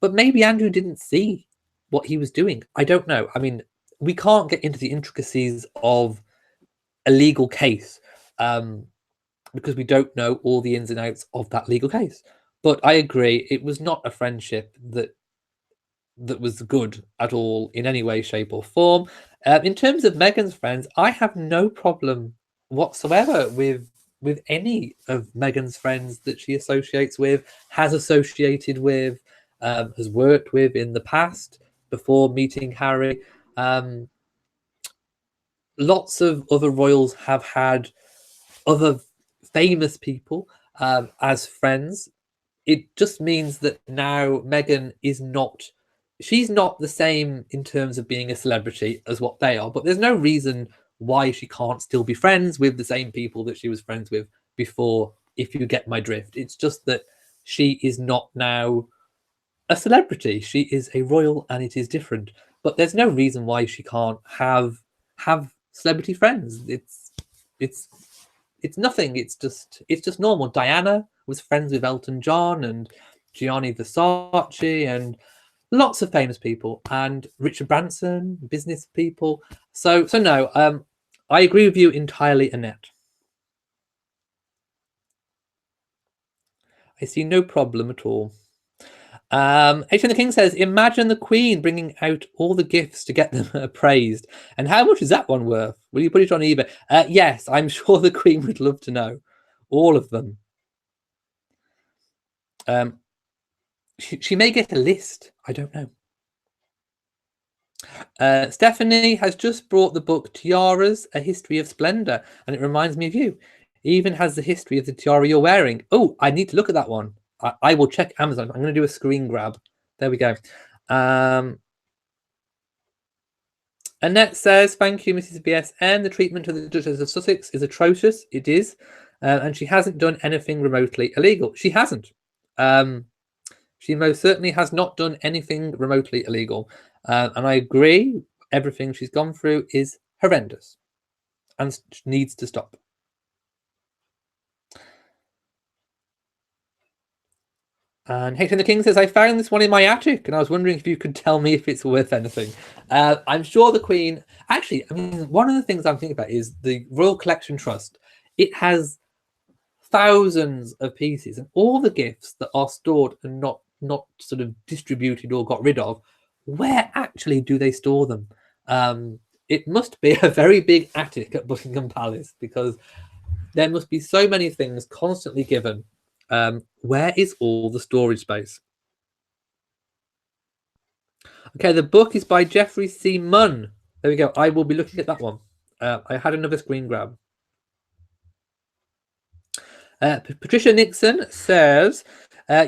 but maybe Andrew didn't see what he was doing. I don't know. I mean, we can't get into the intricacies of a legal case because we don't know all the ins and outs of that legal case. But I agree, it was not a friendship that was good at all in any way, shape, or form. In terms of Meghan's friends, I have no problem whatsoever with any of Meghan's friends that she associates with, has associated with, has worked with in the past before meeting Harry. Lots of other royals have had other famous people as friends. It just means that now Meghan is not, she's not the same in terms of being a celebrity as what they are, but there's no reason why she can't still be friends with the same people that she was friends with before, if you get my drift. It's just that she is not now a celebrity. She is a royal and it is different. But there's no reason why she can't have celebrity friends. It's nothing. It's just normal. Diana was friends with Elton John and Gianni Versace and lots of famous people, and Richard Branson, business people. So no, I agree with you entirely, Annette. I see no problem at all. H. the King says, imagine the Queen bringing out all the gifts to get them appraised. And how much is that one worth? Will you put it on eBay? Yes, I'm sure the Queen would love to know. All of them. She may get a list. I don't know. Stephanie has just brought the book Tiaras, A History of Splendor, and it reminds me of you. It even has the history of the tiara you're wearing. Oh, I need to look at that one. I will check Amazon. I'm going to do a screen grab. There we go. Annette says, thank you, Mrs. BSN. The treatment of the Duchess of Sussex is atrocious. It is. And she hasn't done anything remotely illegal. She hasn't. She most certainly has not done anything remotely illegal. And I agree, everything she's gone through is horrendous and needs to stop. And Hayton the King says, I found this one in my attic, and I was wondering if you could tell me if it's worth anything. I'm sure the Queen... Actually, I mean, one of the things I'm thinking about is the Royal Collection Trust. It has thousands of pieces, and all the gifts that are stored and not sort of distributed or got rid of, where actually do they store them? it must be a very big attic at Buckingham Palace, because there must be so many things constantly given. Where is all the storage space? Okay, the book is by Geoffrey C. Munn. There we go. I will be looking at that one. I had another screen grab. Patricia Nixon says,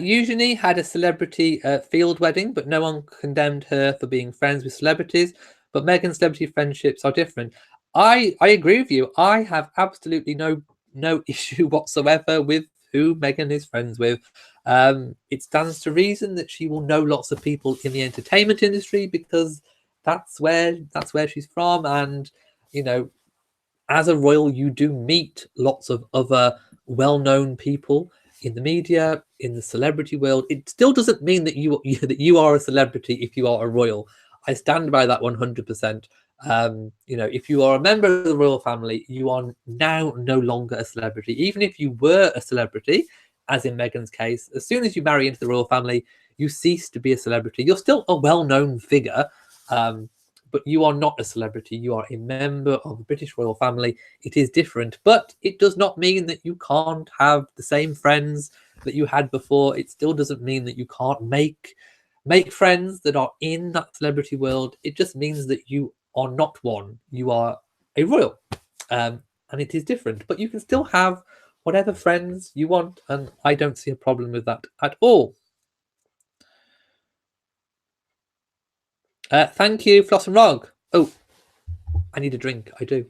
usually had a celebrity field wedding, but no one condemned her for being friends with celebrities. But Meghan's celebrity friendships are different. I agree with you. I have absolutely no issue whatsoever with who Meghan is friends with. It stands to reason that she will know lots of people in the entertainment industry, because that's where she's from. And you know, as a royal, you do meet lots of other well-known people in the media, in the celebrity world. It still doesn't mean that you are a celebrity if you are a royal. I stand by that 100%. You know, if you are a member of the royal family, you are now no longer a celebrity. Even if you were a celebrity, as in Meghan's case, as soon as you marry into the royal family, you cease to be a celebrity. You're still a well-known figure, but you are not a celebrity. You are a member of the British royal family. It is different, but it does not mean that you can't have the same friends that you had before. It still doesn't mean that you can't make friends that are in that celebrity world. It just means that you are not one. You are a royal, and it is different. But you can still have whatever friends you want, and I don't see a problem with that at all. Thank you, Floss and Rog. Oh, I need a drink. I do.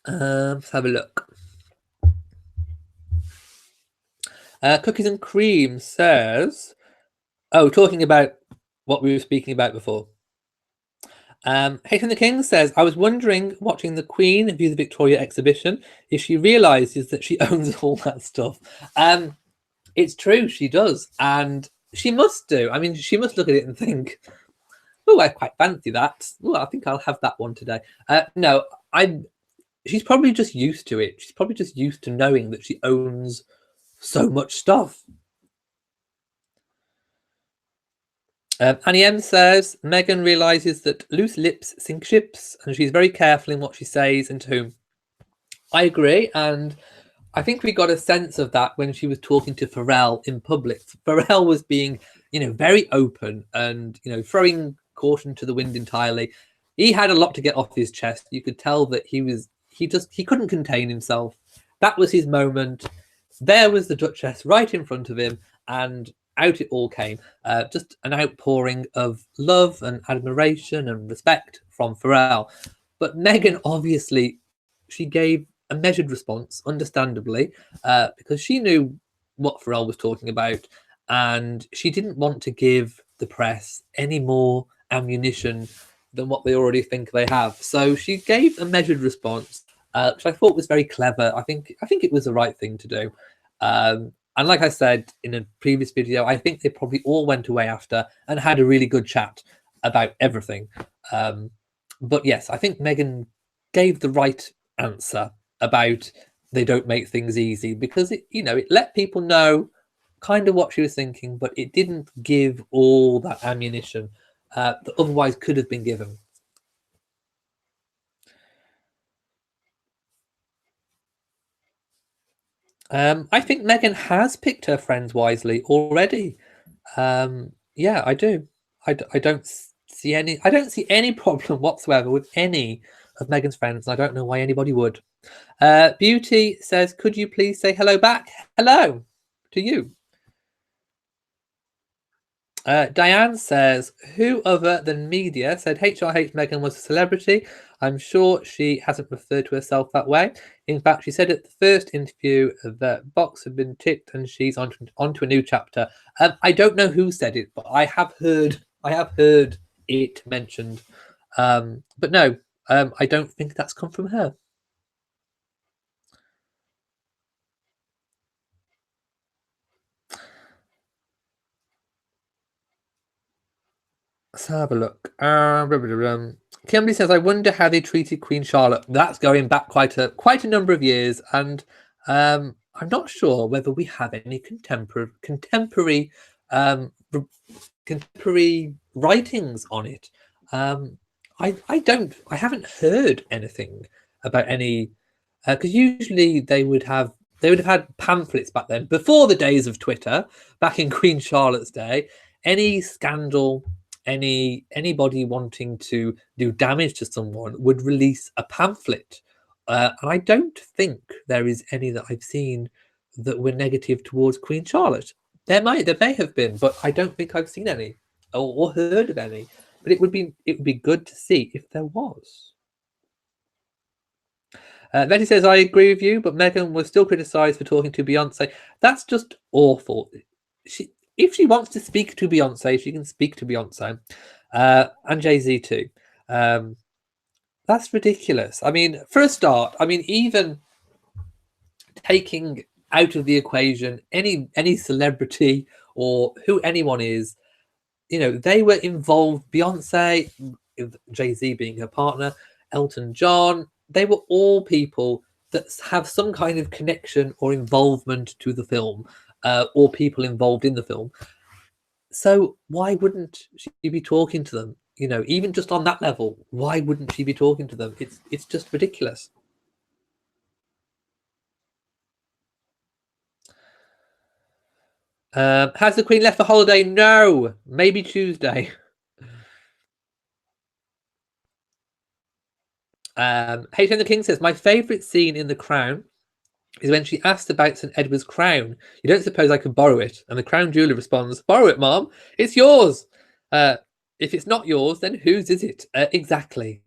Let's have a look. Cookies and Cream says, oh, talking about what we were speaking about before. Hayden the King says, I was wondering, watching the Queen view the Victoria exhibition, if she realises that she owns all that stuff. It's true, she does. And she must do. I mean, she must look at it and think, oh, I quite fancy that. Oh, I think I'll have that one today. No, she's probably just used to it. She's probably just used to knowing that she owns so much stuff. Annie M says, Meghan realises that loose lips sink ships, and she's very careful in what she says and to whom. I agree, and I think we got a sense of that when she was talking to Pharrell in public. Pharrell was being, very open and, throwing caution to the wind entirely. He had a lot to get off his chest. You could tell that he couldn't contain himself. That was his moment. There was the Duchess right in front of him, and out it all came. Just an outpouring of love and admiration and respect from Pharrell. But Meghan, obviously, she gave a measured response, understandably, because she knew what Pharrell was talking about, and she didn't want to give the press any more ammunition than what they already think they have. So she gave a measured response, which I thought was very clever. I think it was the right thing to do. And like I said in a previous video, I think they probably all went away after and had a really good chat about everything. But yes, I think Meghan gave the right answer about they don't make things easy, because it let people know kind of what she was thinking, but it didn't give all that ammunition that otherwise could have been given. I think Meghan has picked her friends wisely already. Yeah, I do. I don't see any problem whatsoever with any of Meghan's friends. I don't know why anybody would. Beauty says, could you please say hello back? Hello to you. Diane says, who other than media said HRH Meghan was a celebrity? I'm sure she hasn't referred to herself that way. In fact, she said at the first interview that box had been ticked and she's onto a new chapter. I don't know who said it, but I have heard it mentioned. But no, I don't think that's come from her. Let's have a look. Kimberly says, I wonder how they treated Queen Charlotte. That's going back quite a number of years, and I'm not sure whether we have any contemporary contemporary writings on it. I haven't heard anything about any, because usually they would have had pamphlets back then, before the days of Twitter, back in Queen Charlotte's day. Any scandal, anybody wanting to do damage to someone would release a pamphlet, and I don't think there is any that I've seen that were negative towards Queen Charlotte. There may have been, but I don't think I've seen any or heard of any. But it would be good to see if there was. Betty says, I agree with you, but Meghan was still criticised for talking to Beyonce. That's just awful. If she wants to speak to Beyonce, she can speak to Beyonce, and Jay-Z too. That's ridiculous. I mean, for a start, I mean, even taking out of the equation any celebrity or who anyone is, you know, they were involved. Beyonce, Jay-Z being her partner, Elton John, they were all people that have some kind of connection or involvement to the film, or people involved in the film. So why wouldn't she be talking to them? You know, even just on that level, why wouldn't she be talking to them? It's just ridiculous. Has the Queen left for holiday? No, maybe Tuesday. H.N. the King says, my favourite scene in The Crown is when she asked about St Edward's crown. You don't suppose I could borrow it? And the crown jeweller responds, borrow it, Mom. It's yours. If it's not yours, then whose is it? Exactly.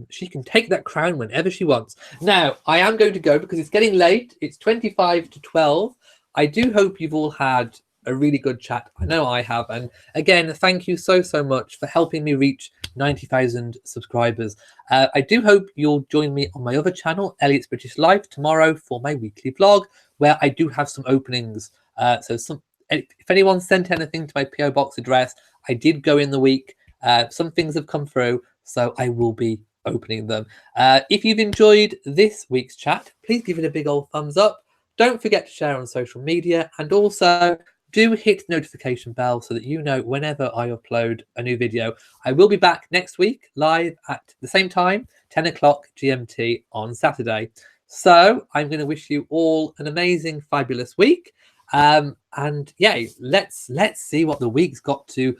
She can take that crown whenever she wants. Now, I am going to go because it's getting late. It's 25 to 12. I do hope you've all had a really good chat. I know I have. And again, thank you so much for helping me reach 90,000 subscribers. I do hope you'll join me on my other channel, Elliot's British Life, tomorrow for my weekly vlog, where I do have some openings. If anyone sent anything to my PO box address, I did go in the week. Some things have come through, so I will be opening them. If you've enjoyed this week's chat, please give it a big old thumbs up. Don't forget to share on social media, and also do hit the notification bell so that you know whenever I upload a new video. I will be back next week live at the same time, 10 o'clock GMT on Saturday. So I'm going to wish you all an amazing, fabulous week. And yeah, let's see what the week's got to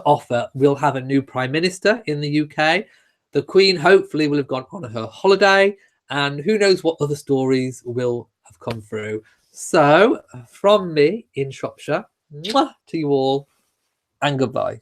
offer. We'll have a new Prime Minister in the UK. The Queen hopefully will have gone on her holiday, and who knows what other stories will have come through. So from me in Shropshire, to you all, and goodbye.